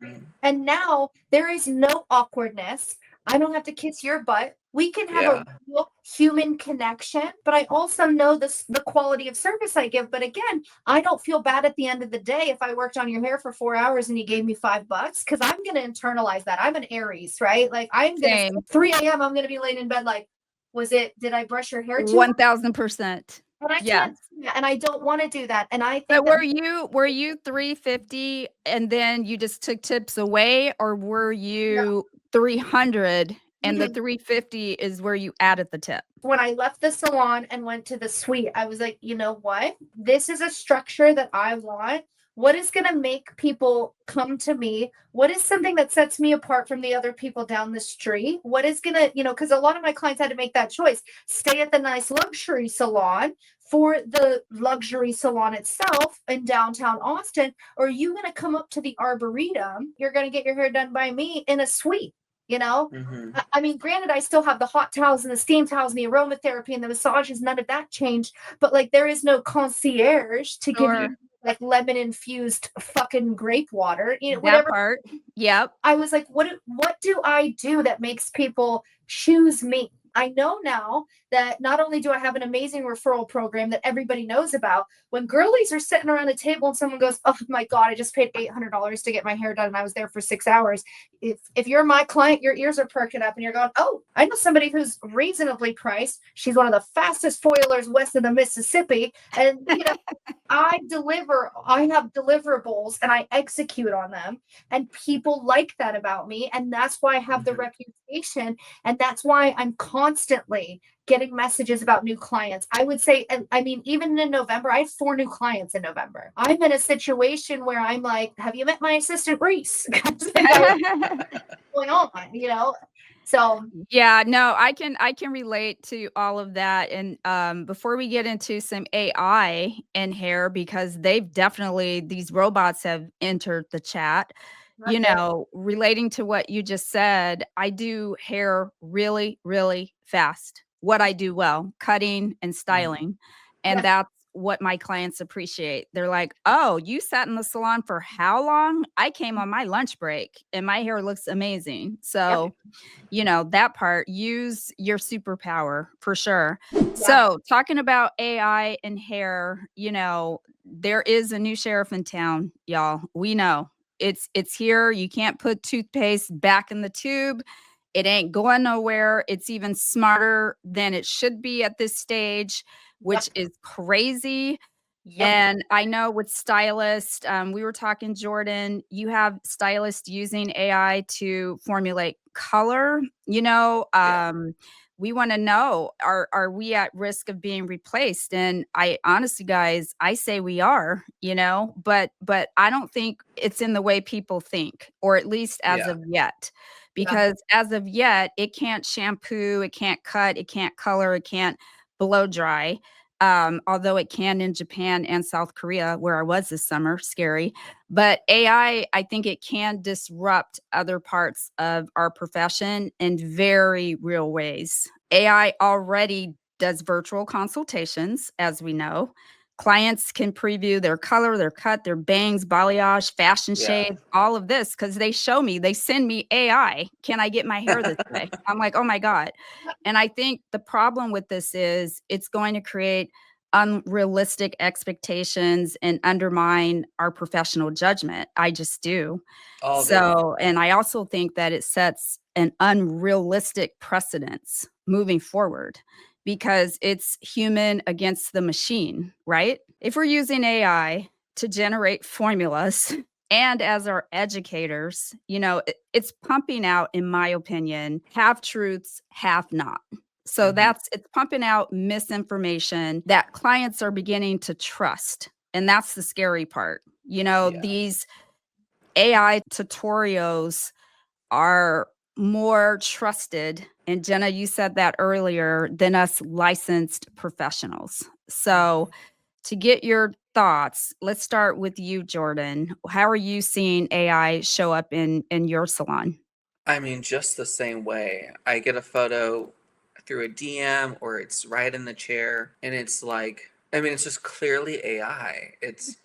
And now there is no awkwardness. I don't have to kiss your butt. We can have a real human connection, but I also know the quality of service I give. But again, I don't feel bad at the end of the day if I worked on your hair for 4 hours and you gave me $5 because I'm gonna internalize that. I'm an Aries, right? Like I'm gonna Same. 3 a.m. I'm gonna be laying in bed like, did I brush your hair too? 1000%. And I Yeah. can't do that, and I don't want to do that. And I think But that were you 350 and then you just took tips away, or were you 300 and the Mhm. 350 is where you added the tip? when I left the salon and went to the suite, I was like, you know what? This is a structure that I want. What is going to make people come to me? What is something that sets me apart from the other people down the street? What is going to, because a lot of my clients had to make that choice. Stay at the nice luxury salon for the luxury salon itself in downtown Austin, or are you going to come up to the Arboretum? You're going to get your hair done by me in a suite. I mean, granted, I still have the hot towels and the steam towels and the aromatherapy and the massages. None of that changed. But like, there is no concierge to give you like lemon infused fucking grape water. That Whatever. part. Yep. I was like, what do I do that makes people choose me? I know now that not only do I have an amazing referral program that everybody knows about, when girlies are sitting around a table and someone goes, "Oh my God, I just paid $800 to get my hair done and I was there for 6 hours." If you're my client, your ears are perking up and you're going, "Oh, I know somebody who's reasonably priced. She's one of the fastest foilers west of the Mississippi." And I have deliverables and I execute on them. And people like that about me. And that's why I have the reputation. And that's why I'm constantly getting messages about new clients. I would say, I mean, even in November, I had 4 new clients in November. I'm in a situation where I'm like, "Have you met my assistant Reese?" What's going on, So Yeah, no, I can relate to all of that. And before we get into some AI in hair, because these robots have entered the chat, relating to what you just said, I do hair really, really fast. What I do well, cutting and styling. And Yeah. that's what my clients appreciate. They're like, "Oh, you sat in the salon for how long? I came on my lunch break and my hair looks amazing." So, that part, use your superpower for sure. So, talking about AI and hair, there is a new sheriff in town, y'all. We know it's here. You can't put toothpaste back in the tube. It ain't going nowhere. It's even smarter than it should be at this stage, which is crazy. And I know with stylists, we were talking, Jordan, you have stylists using AI to formulate color. We want to know, are we at risk of being replaced? And I honestly, guys, I say we are, but I don't think it's in the way people think, or at least as of yet. Because as of yet, it can't shampoo, it can't cut, it can't color, it can't blow dry. Although it can in Japan and South Korea, where I was this summer, scary. But AI, I think it can disrupt other parts of our profession in very real ways. AI already does virtual consultations, as we know, Clients can preview their color, their cut, their bangs, balayage, fashion Yeah. shades, all of this, because they show me, they send me AI. Can I get my hair this way? I'm like, oh my God. And I think the problem with this is it's going to create unrealistic expectations and undermine our professional judgment. I just do. All day. So, and I also think that it sets an unrealistic precedence moving forward because it's human against the machine, right? If we're using AI to generate formulas and as our educators, it's pumping out, in my opinion, half truths, half not. So Mhm. it's pumping out misinformation that clients are beginning to trust. And that's the scary part. Yeah. These AI tutorials are more trusted. And Jenna, you said that earlier, than us licensed professionals. So to get your thoughts, let's start with you, Jordan. How are you seeing AI show up in your salon? I mean, just the same way. I get a photo through a DM or it's right in the chair, and it's like, I mean, it's just clearly AI. It's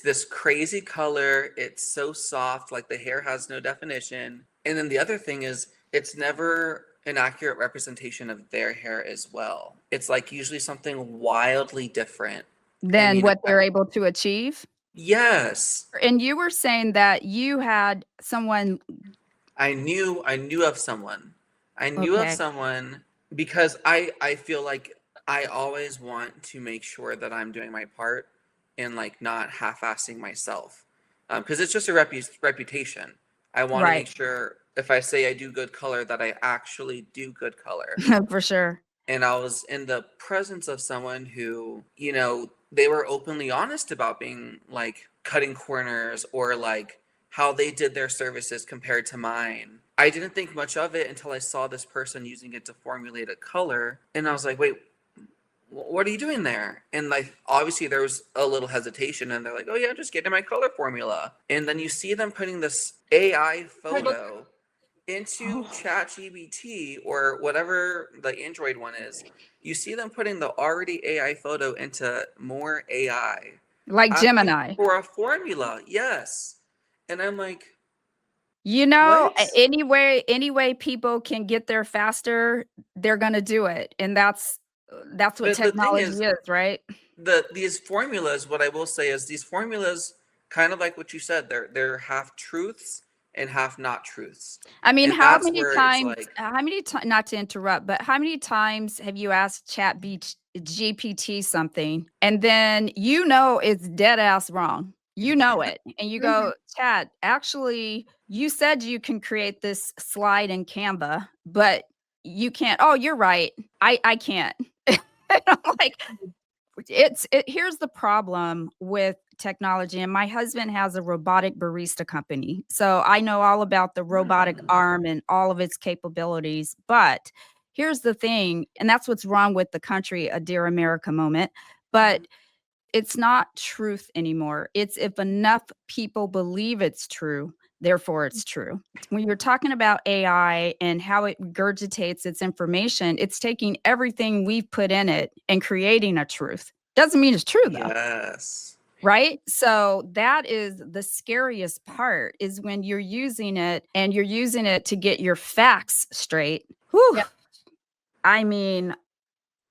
this crazy color. It's so soft, like the hair has no definition. And then the other thing is, it's never an accurate representation of their hair as well. It's like usually something wildly different. Than mean, what they're able to achieve? Yes. And you were saying that you had someone. I knew of someone. I knew of Okay. someone because I feel like I always want to make sure that I'm doing my part and like not half-assing myself. Because it's just a reputation. I want to Right. make sure if I say I do good color that I actually do good color. For sure. And I was in the presence of someone who, they were openly honest about being like cutting corners or like how they did their services compared to mine. I didn't think much of it until I saw this person using it to formulate a color. And I was like, wait, what are you doing there? And like, obviously there was a little hesitation and they're like, oh yeah, just getting my color formula. And then you see them putting this AI photo into ChatGPT or whatever the Android one is. You see them putting the already AI photo into more AI. Like asking Gemini. for a formula, yes. And I'm like, What? what? Any way people can get there faster, they're gonna do it. And that's what But the thing technology is, is, right? these formulas, what I will say is these formulas, kind of like what you said, they're half truths and half not truths. I mean, And how that's many where it's times, like, not to interrupt, but how many times have you asked GPT something and then it's dead ass wrong? You know it. And you go, Chat, actually, you said you can create this slide in Canva, but you can't. Oh, you're right. I can't. And I'm like, here's the problem with technology, and my husband has a robotic barista company, so I know all about the robotic arm and all of its capabilities. But here's the thing, and that's what's wrong with the country, a dear America moment. But it's not truth anymore. It's if enough people believe it's true, therefore it's true. When you're talking about AI and how it regurgitates its information, it's taking everything we've put in it and creating a truth. Doesn't mean it's true though. yes. Right? So that is the scariest part, is when you're using it and you're using it to get your facts straight. Whew. Yep. I mean,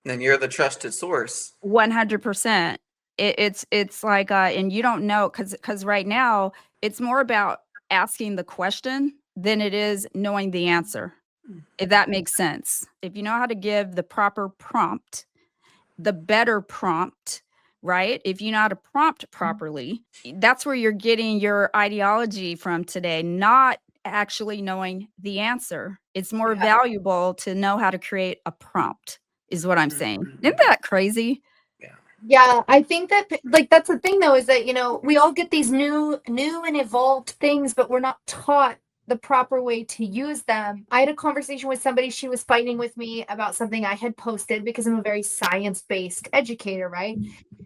And you're the trusted source. 100%. It's like and you don't know, because right now it's more about asking the question than it is knowing the answer, if that makes sense. If you know how to give the proper prompt, the better prompt, right? If you know how to prompt properly, that's where you're getting your ideology from today, not actually knowing the answer. It's more valuable to know how to create a prompt, is what I'm saying. Isn't that crazy? Yeah, I think that like that's the thing though, is that we all get these new and evolved things, but we're not taught the proper way to use them. I had a conversation with somebody, she was fighting with me about something I had posted because I'm a very science-based educator, right?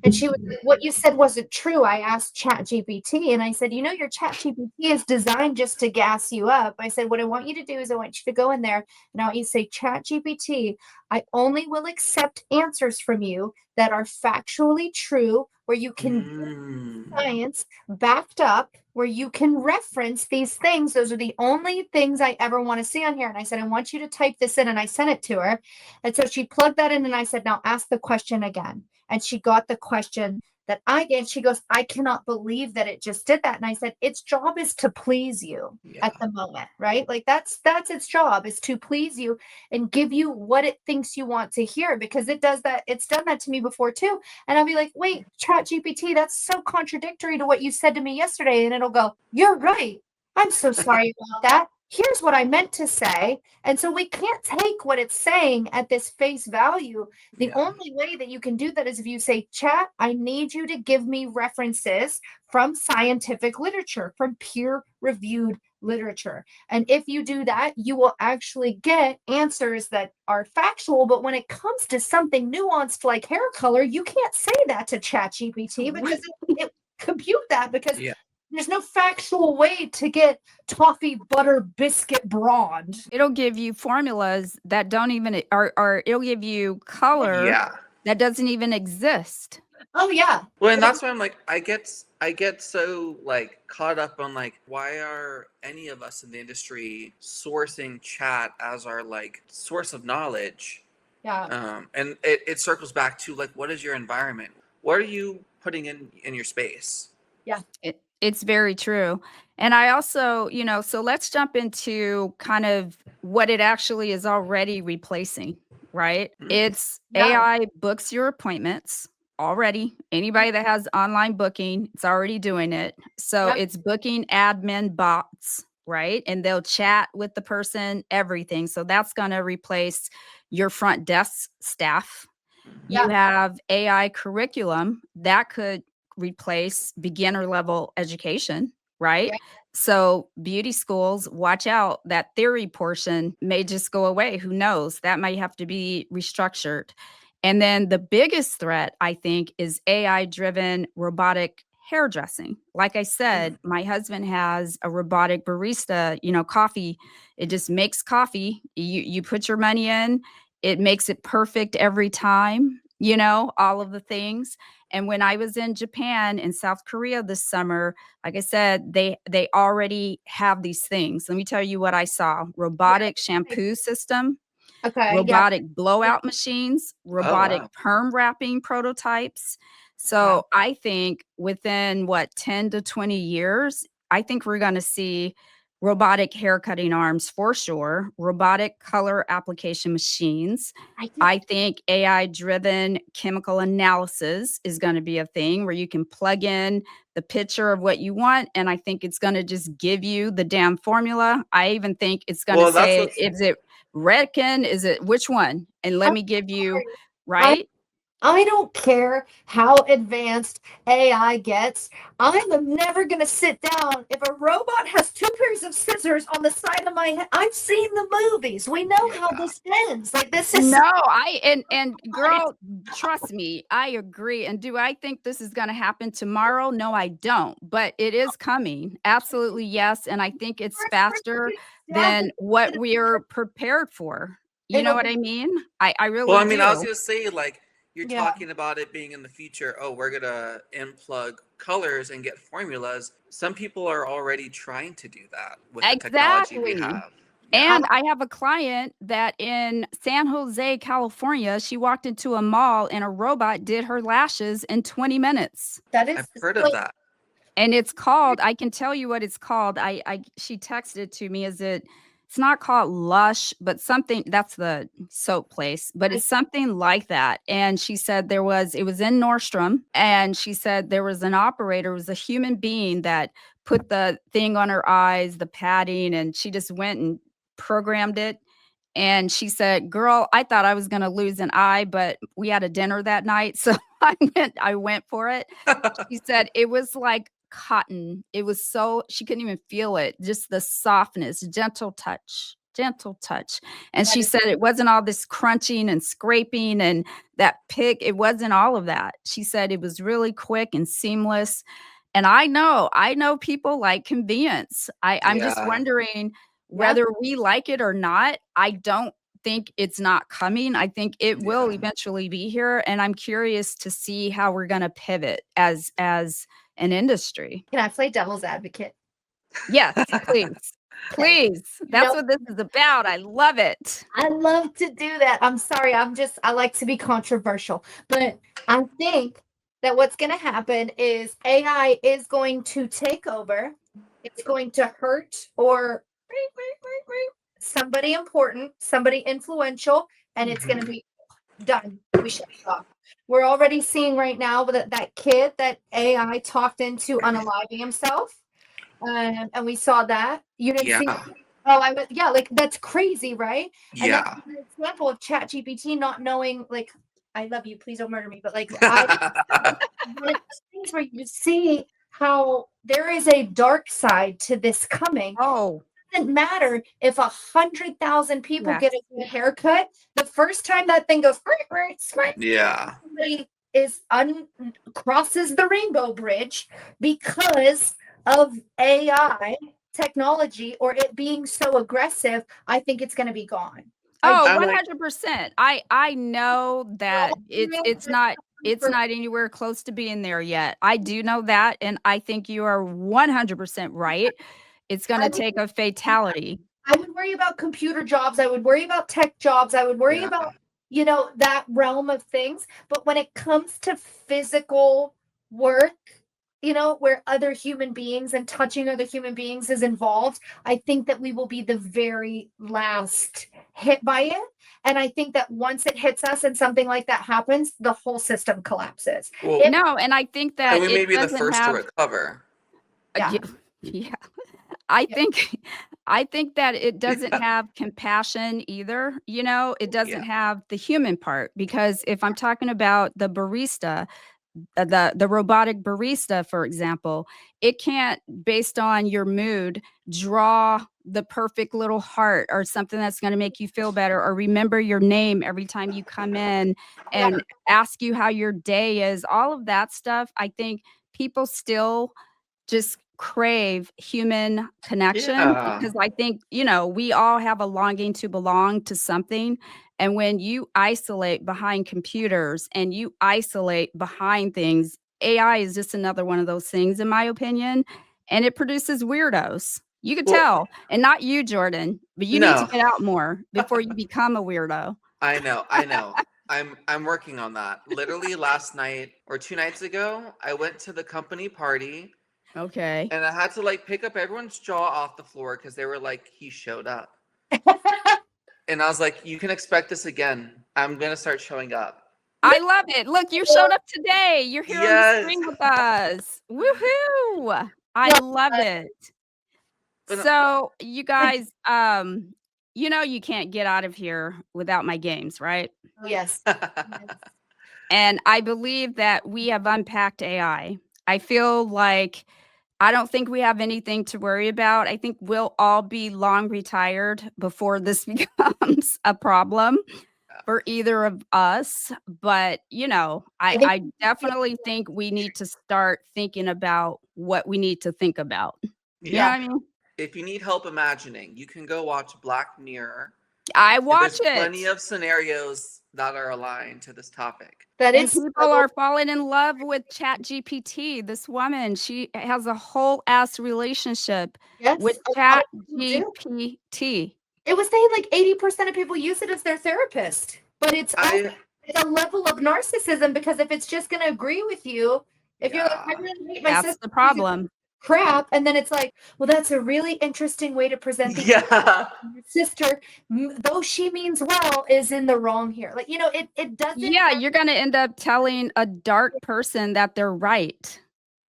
And she was like, what you said wasn't true. I asked ChatGPT and I said, you know, your ChatGPT is designed just to gas you up. I said, what I want you to do is I want you to go in there and I want you to say, ChatGPT, I only will accept answers from you that are factually true, where you can science backed up, where you can reference these things. Those are the only things I ever want to see on here. And I said, I want you to type this in, and I sent it to her. And so she plugged that in and I said, now ask the question again. And she got the question that I did. She goes, I cannot believe that it just did that. And I said, its job is to please you at the moment, right? Like that's its job, is to please you and give you what it thinks you want to hear, because it does that. It's done that to me before too. And I'll be like, wait, ChatGPT, that's so contradictory to what you said to me yesterday. And it'll go, you're right. I'm so sorry about that. Here's what I meant to say. And so we can't take what it's saying at this face value. The only way that you can do that is if you say, Chat, I need you to give me references from scientific literature, from peer-reviewed literature. And if you do that, you will actually get answers that are factual. But when it comes to something nuanced like hair color, you can't say that to ChatGPT because it compute that, because there's no factual way to get toffee butter biscuit blonde. It'll give you formulas that don't even, or it'll give you color that doesn't even exist. Oh yeah. Well, and that's why I'm like, I get so like caught up on like, why are any of us in the industry sourcing chat as our like source of knowledge? Yeah. And it circles back to like, what is your environment? What are you putting in your space? Yeah. It's very true. And I also, so let's jump into kind of what it actually is already replacing, right? It's AI books your appointments already. Anybody that has online booking, it's already doing it. So it's booking admin bots, right? And they'll chat with the person, everything. So that's going to replace your front desk staff. You have AI curriculum that could replace beginner level education, right? So beauty schools, watch out, that theory portion may just go away. Who knows? That might have to be restructured. And then the biggest threat, I think, is AI driven robotic hairdressing. Like I said, my husband has a robotic barista, coffee. It just makes coffee. You put your money in, it makes it perfect every time, all of the things. And when I was in Japan and South Korea this summer, like I said, they already have these things. Let me tell you what I saw. Robotic shampoo system, robotic blowout machines, robotic perm wrapping prototypes. So I think within 10 to 20 years, I think we're going to see robotic hair cutting arms for sure, robotic color application machines. I think AI driven chemical analysis is going to be a thing where you can plug in the picture of what you want. And I think it's going to just give you the damn formula. I even think it's going to say, is it Redken? Is it which one? And let me give you, right? I don't care how advanced AI gets. I am never going to sit down. If a robot has two pairs of scissors on the side of my head, I've seen the movies. We know how this ends. Like this is and girl, trust me, I agree. And do I think this is going to happen tomorrow? No, I don't. But it is coming. Absolutely, yes. And I think it's faster than what we're prepared for. You know what I mean? I really Well, I mean, do. I was gonna say like, you're talking about it being in the future. Oh, we're gonna plug colors and get formulas. Some people are already trying to do that with the technology we have. And I have a client that in San Jose, California, she walked into a mall and a robot did her lashes in 20 minutes. That is, I've heard of that. And it's called, I can tell you what it's called. She texted it to me. It's not called Lush, but something, that's the soap place, but it's something like that. And she said it was in Nordstrom. And she said there was an operator, it was a human being that put the thing on her eyes, the padding, and she just went and programmed it. And she said, girl, I thought I was going to lose an eye, but we had a dinner that night. So I went for it. She said it was like cotton. It was so, she couldn't even feel it. Just the softness, gentle touch, gentle touch. And she said it wasn't all this crunching and scraping and that pick. It wasn't all of that. She said it was really quick and seamless. And I know people like convenience. I'm just Yeah. wondering whether we like it or not. I don't think it's not coming. I think it will eventually be here. And I'm curious to see how we're going to pivot as an industry. Can I play devil's advocate? Yes, please. Please. That's what this is about. I love it. I love to do that. I'm sorry. I like to be controversial, but I think that what's going to happen is AI is going to take over. It's going to hurt or somebody important, somebody influential, and it's going to be done. We shut it off. We're already seeing right now that kid that AI talked into unaliving himself. And we saw that. You didn't see. Oh, like that's crazy, right? And Yeah. that's an example of ChatGPT not knowing, like, I love you, please don't murder me, but like things where you see how there is a dark side to this coming. Oh, It doesn't matter if 100,000 people Yes. get a good haircut. The first time that thing goes, Yeah. somebody crosses the rainbow bridge because of AI technology or it being so aggressive, I think it's going to be gone. Oh, I'm like- 100%. I know that it's not anywhere close to being there yet. I do know that, and I think you are 100% right. It's going to take a fatality. I would worry about computer jobs. I would worry about tech jobs. I would worry about, that realm of things. But when it comes to physical work, where other human beings and touching other human beings is involved, I think that we will be the very last hit by it. And I think that once it hits us and something like that happens, the whole system collapses. Well, No, and I think that and we may it be the doesn't first have, to recover. yeah. I think that it doesn't have compassion either. It doesn't have the human part, because if I'm talking about the barista, the robotic barista, for example, it can't, based on your mood, draw the perfect little heart or something that's going to make you feel better, or remember your name every time you come in and ask you how your day is. All of that stuff, I think people still just crave human connection, because I think, we all have a longing to belong to something. And when you isolate behind computers and you isolate behind things, AI is just another one of those things, in my opinion, and it produces weirdos. You could tell, and not you, Jordan, but you need to get out more before you become a weirdo. I know. I'm working on that. Literally last night or 2 nights ago, I went to the company party. Okay. And I had to pick up everyone's jaw off the floor because they were like, he showed up. And I was like, you can expect this again. I'm going to start showing up. I love it. Look, you showed up today. You're here on the screen with us. Woohoo. I love it. So you guys, you can't get out of here without my games, right? Yes. And I believe that we have unpacked AI. I feel like I don't think we have anything to worry about. I think we'll all be long retired before this becomes a problem for either of us. But, I definitely think we need to start thinking about what we need to think about. You know what I mean? If you need help imagining, you can go watch Black Mirror. I watch There's it. plenty of scenarios that are aligned to this topic. And people are falling in love with ChatGPT. This woman, she has a whole ass relationship with ChatGPT. It was saying like 80% of people use it as their therapist, but it's a level of narcissism, because if it's just going to agree with you, if you're like, I really hate my sister, that's the problem. Crap, and then it's like, well, that's a really interesting way to present the your sister, though she means well, is in the wrong here. Like, it doesn't. Yeah, you're going to end up telling a dark person that they're right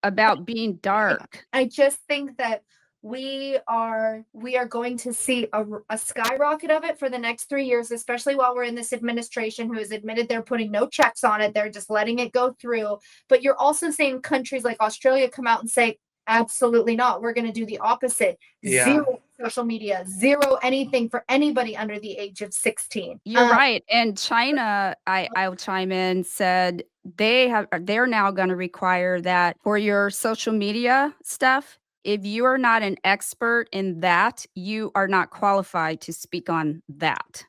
about being dark. I just think that we are going to see a skyrocket of it for the next 3 years, especially while we're in this administration who has admitted they're putting no checks on it. They're just letting it go through. But you're also seeing countries like Australia come out and say, Absolutely not. We're going to do the opposite. Yeah. Zero social media, zero anything for anybody under the age of 16. You're right. And China, I'll chime in, said they're now going to require that for your social media stuff. If you are not an expert in that, you are not qualified to speak on that.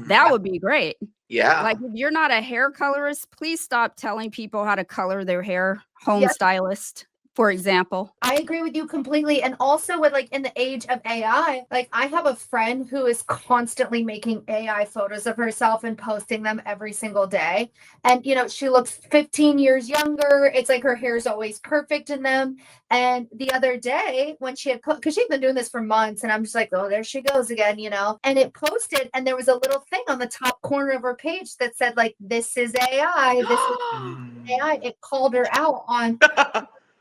That would be great. Yeah. Like if you're not a hair colorist, please stop telling people how to color their hair. Home Yes. stylist, for example. I agree with you completely. And also with like in the age of AI, like I have a friend who is constantly making AI photos of herself and posting them every single day. And you know, she looks 15 years younger. It's like her hair is always perfect in them. And the other day when she had put, because she'd been doing this for months, and I'm just like, oh, there she goes again, you know. And it posted, and there was a little thing on the top corner of her page that said, like, this is AI. This is AI. It called her out on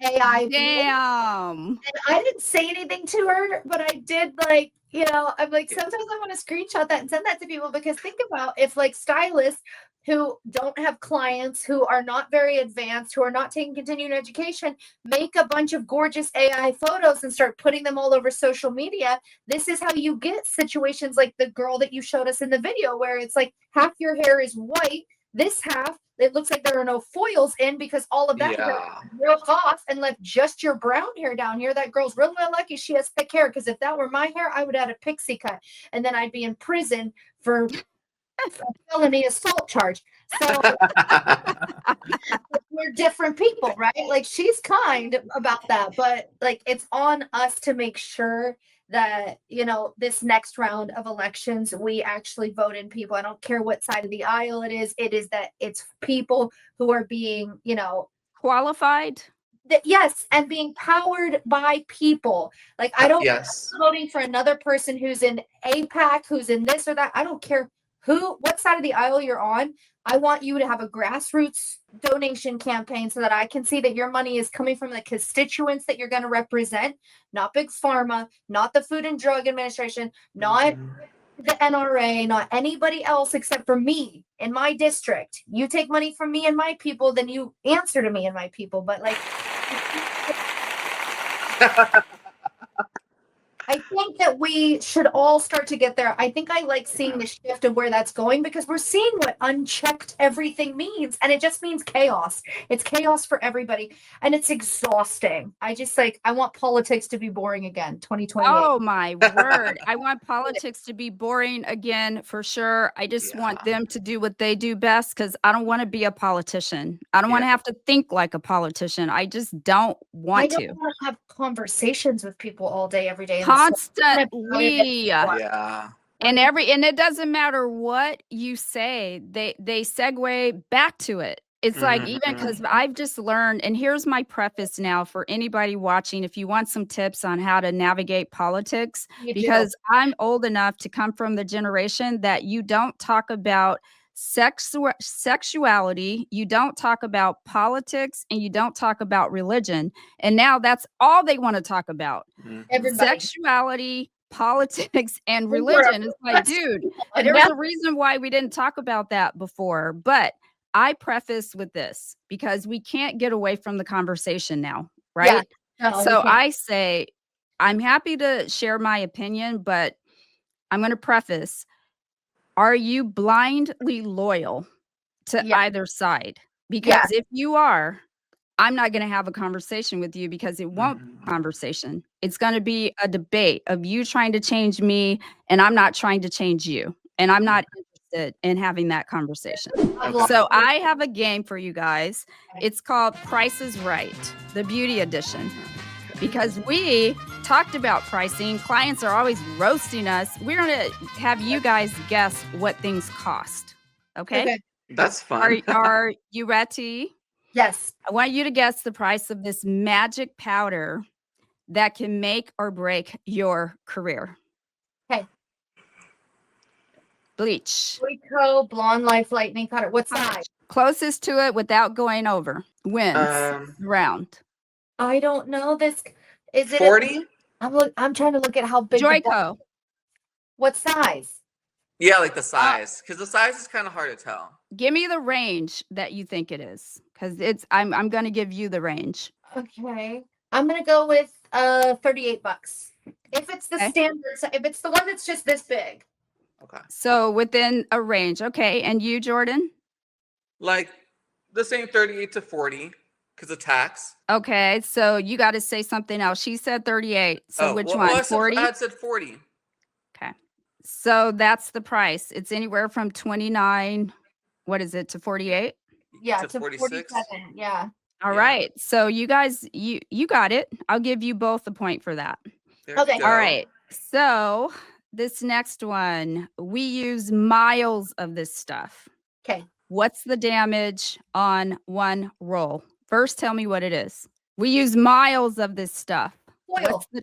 AI. Damn. And I didn't say anything to her, but I did, like, you know, I'm like, sometimes I want to screenshot that and send that to people, because think about if like stylists who don't have clients, who are not very advanced, who are not taking continuing education, make a bunch of gorgeous AI photos and start putting them all over social media. This is how you get situations like the girl that you showed us in the video, where it's like half your hair is white, this half, it looks like there are no foils in, because all of that hair broke off and left just your brown hair down here. That girl's really lucky she has thick hair, because if that were my hair, I would have had a pixie cut, and then I'd be in prison for a felony assault charge. So we're different people, right? Like she's kind about that, but like it's on us to make sure that, you know, this next round of elections, we actually vote in people. I don't care what side of the aisle it is that it's people who are being, you know, Qualified. yes, and being powered by people. Like I don't voting for another person who's in APAC, who's in this or that. I don't care what side of the aisle you're on. I want you to have a grassroots donation campaign so that I can see that your money is coming from the constituents that you're going to represent, not big pharma, not the Food and Drug Administration, not the NRA, not anybody else except for me in my district. You take money from me and my people, then you answer to me and my people. But like, I think that we should all start to get there. I think I like seeing the shift of where that's going, because we're seeing what unchecked everything means, and it just means chaos. It's chaos for everybody, and it's exhausting. I just like, I want politics to be boring again. 2028. Oh my word. I want politics to be boring again for sure. I just want them to do what they do best, because I don't want to be a politician. I don't want to have to think like a politician. I just don't want to. I don't want to have conversations with people all day, every day. Constantly. Yeah. And it doesn't matter what you say, they segue back to it. It's like, even because I've just learned, and here's my preface now for anybody watching, if you want some tips on how to navigate politics, because I'm old enough to come from the generation that you don't talk about sexuality, you don't talk about politics, and you don't talk about religion. And now that's all they want to talk about. Sexuality, politics, and religion. It's like, dude, there's a reason why we didn't talk about that before. But I preface with this because we can't get away from the conversation now, right? So I say, I'm happy to share my opinion, but I'm going to preface, are you blindly loyal to either side? Because if you are, I'm not going to have a conversation with you, because it won't be a conversation. It's going to be a debate of you trying to change me, and I'm not trying to change you. And I'm not interested in having that conversation. So I have a game for you guys. It's called Price is Right, the beauty edition. Because we talked about pricing, clients are always roasting us. We're going to have you guys guess what things cost. Okay? That's fun. Are you ready? Yes. I want you to guess the price of this magic powder that can make or break your career. Okay. Bleach. Pro Blonde Life Lightning Cutter. What size? Closest to it without going over wins round. I don't know this. Is it 40? I'm trying to look at how big. Joico. What size? Yeah, like the size, because the size is kind of hard to tell. Give me the range that you think it is, because I'm going to give you the range. Okay. I'm gonna go with $38. If it's the Okay. standard, if it's the one that's just this big. Okay. So within a range. Okay. And you, Jordan? Like the same 38 to 40 because of tax. Okay. So you got to say something else. She said 38. So which well, one? I 40? had said 40. Okay. So that's the price. It's anywhere from 29, what is it, to 48? Yeah, To to 46. 47. Yeah. All Yeah. right. So you guys, you got it. I'll give you both a point for that. There Okay. you go. All right. So this next one, we use miles of this stuff. Okay. What's the damage on one roll? First, tell me what it is. We use miles of this stuff. Oil. What's the,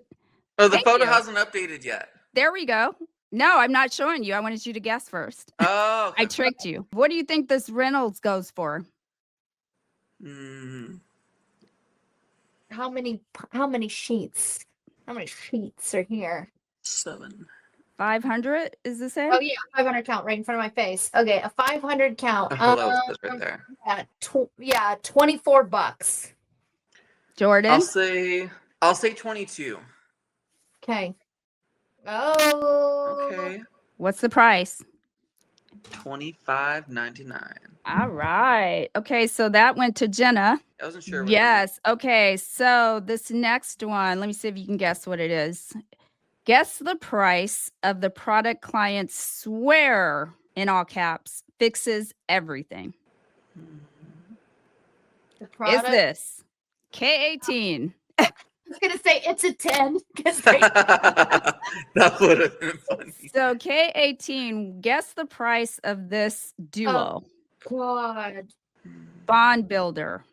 Oh, the Thank photo you. hasn't updated yet. there we go. No, I'm not showing you. I wanted you to guess first. Oh, okay. I tricked you. What do you think this Reynolds goes for? How many sheets? How many sheets are here? 7. 500 is the same? Oh yeah, 500 count right in front of my face. Okay, a 500 count. Oh, that was right there. Yeah, $24. Jordan? I'll say 22. Okay. Oh. Okay. What's the price? $25.99. All right. Okay, so that went to Jenna. I wasn't sure. Yes. Okay, so this next one, let me see if you can guess what it is. Guess the price of the product clients swear, in all caps, fixes everything. The Is product. this K18? I was gonna say it's a 10 because That would have been funny. So K18, guess the price of this duo. God. Bond builder.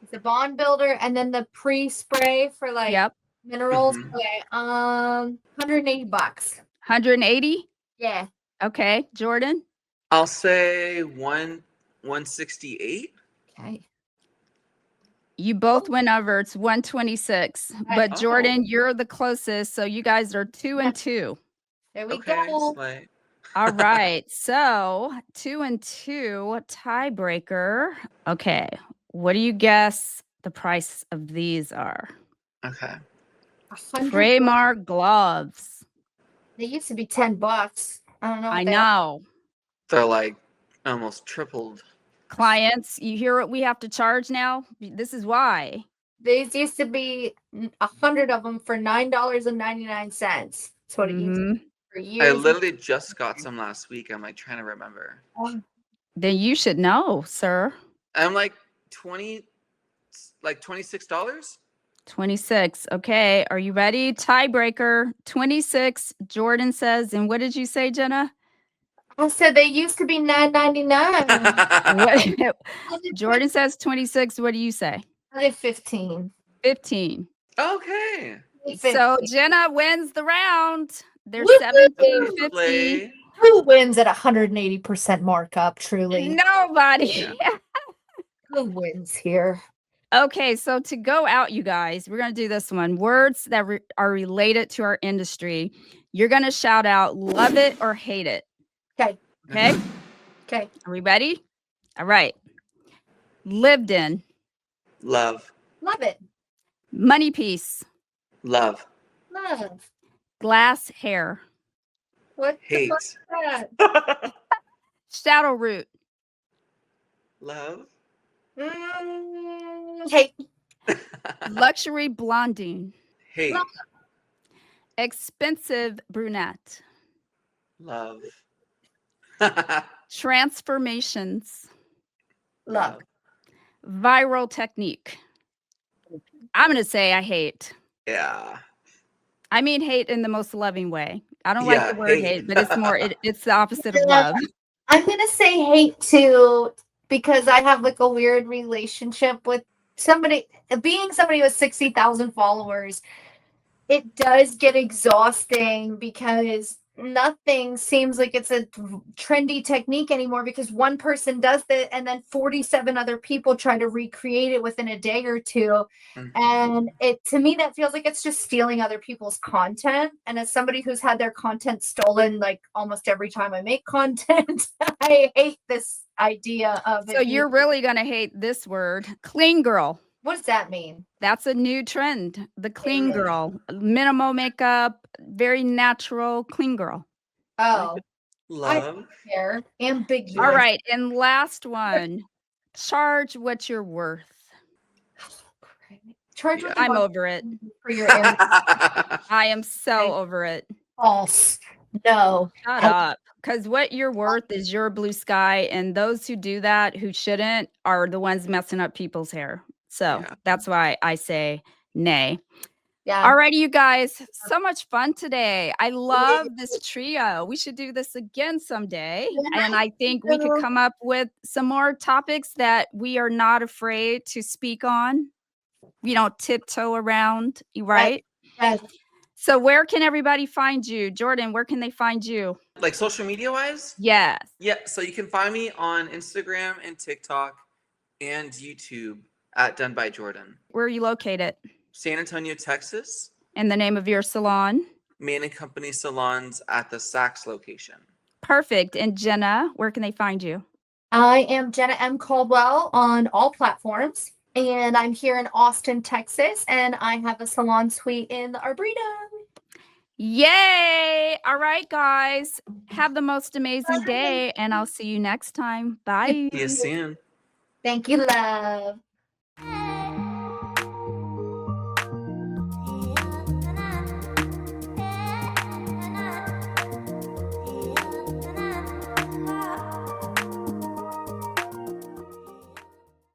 It's a bond builder and then the pre-spray for like Yep. minerals. Mhm. Okay. $180. 180? Yeah. Okay, Jordan? I'll say 168. Okay. You both went over. It's 126. But Oh. Jordan, you're the closest. So you guys are 2 and 2. There we Okay. go. Slay. All right. So 2 and 2, tiebreaker. Okay. What do you guess the price of these are? Okay. 100. Framark gloves. They used to be $10. I don't know. I what they are. know. They're like almost tripled. Clients, you hear what we have to charge now? This is why. These used to be 100 of them for $9.99. That's what it used to be for I years. literally just got some last week. I'm like trying to remember. Then you should know, sir. I'm like $26. 26. Okay. Are you ready? Tiebreaker 26. Jordan says, and what did you say, Jenna? I said they used to be $9.99. What? Jordan says 26. What do you say? I did 15. 15. Okay. So Jenna wins the round. There's Woo-hoo! 1750. Slay. Who wins at 180% markup? Truly, Nobody. Yeah. who wins here? Okay, so to go out, you guys, we're going to do this one. Words that are related to our industry. You're going to shout out, love it or hate it. Okay. Okay. Okay. Are we ready? All right. Lived in. Love. Love it. Money piece. Love. Love. Glass hair. What Hate. the fuck is that? Shadow root. Love. Hey. Luxury blondine. Hate. Expensive brunette. Love. Transformations. Love. Viral technique. I'm going to say I hate. Yeah. I mean hate in the most loving way. I don't like the word hate. hate, but it's more it's the opposite of love. I'm gonna say hate too because I have like a weird relationship with somebody. Being somebody with 60,000 followers, it does get exhausting because nothing seems like it's a trendy technique anymore because one person does it and then 47 other people try to recreate it within a day or two. And it, to me, that feels like it's just stealing other people's content. And as somebody who's had their content stolen like almost every time I make content, I hate this idea of it. So you're really going to hate this word, clean girl. What does that mean? That's a new trend. The clean is. girl, minimal makeup, very natural, clean girl. Oh, Love. hair, ambiguous. All right. And last one, charge what you're worth. Charge Yeah. what the I'm market over it. for your area. I am so over it. False. No. Shut up. Because what you're worth is your blue sky. And those who do that, who shouldn't, are the ones messing up people's hair. So Yeah. that's why I say nay. Yeah. All righty, you guys. So much fun today. I love this trio. We should do this again someday. And I think we could come up with some more topics that we are not afraid to speak on. You know, tiptoe around, right? Yes. So where can everybody find you? Jordan, where can they find you? Like social media wise? Yes. Yeah, so you can find me on Instagram and TikTok and YouTube at Done by Jordan. Where are you located? San Antonio, Texas. And the name of your salon? Main and Company Salons at the Saks location. Perfect. And Jenna, where can they find you? I am Jenna M. Caldwell on all platforms. And I'm here in Austin, Texas. And I have a salon suite in the Arboretum. Yay! All right, guys. Have the most amazing day, and I'll see you next time. Bye. See you soon. Thank you, love.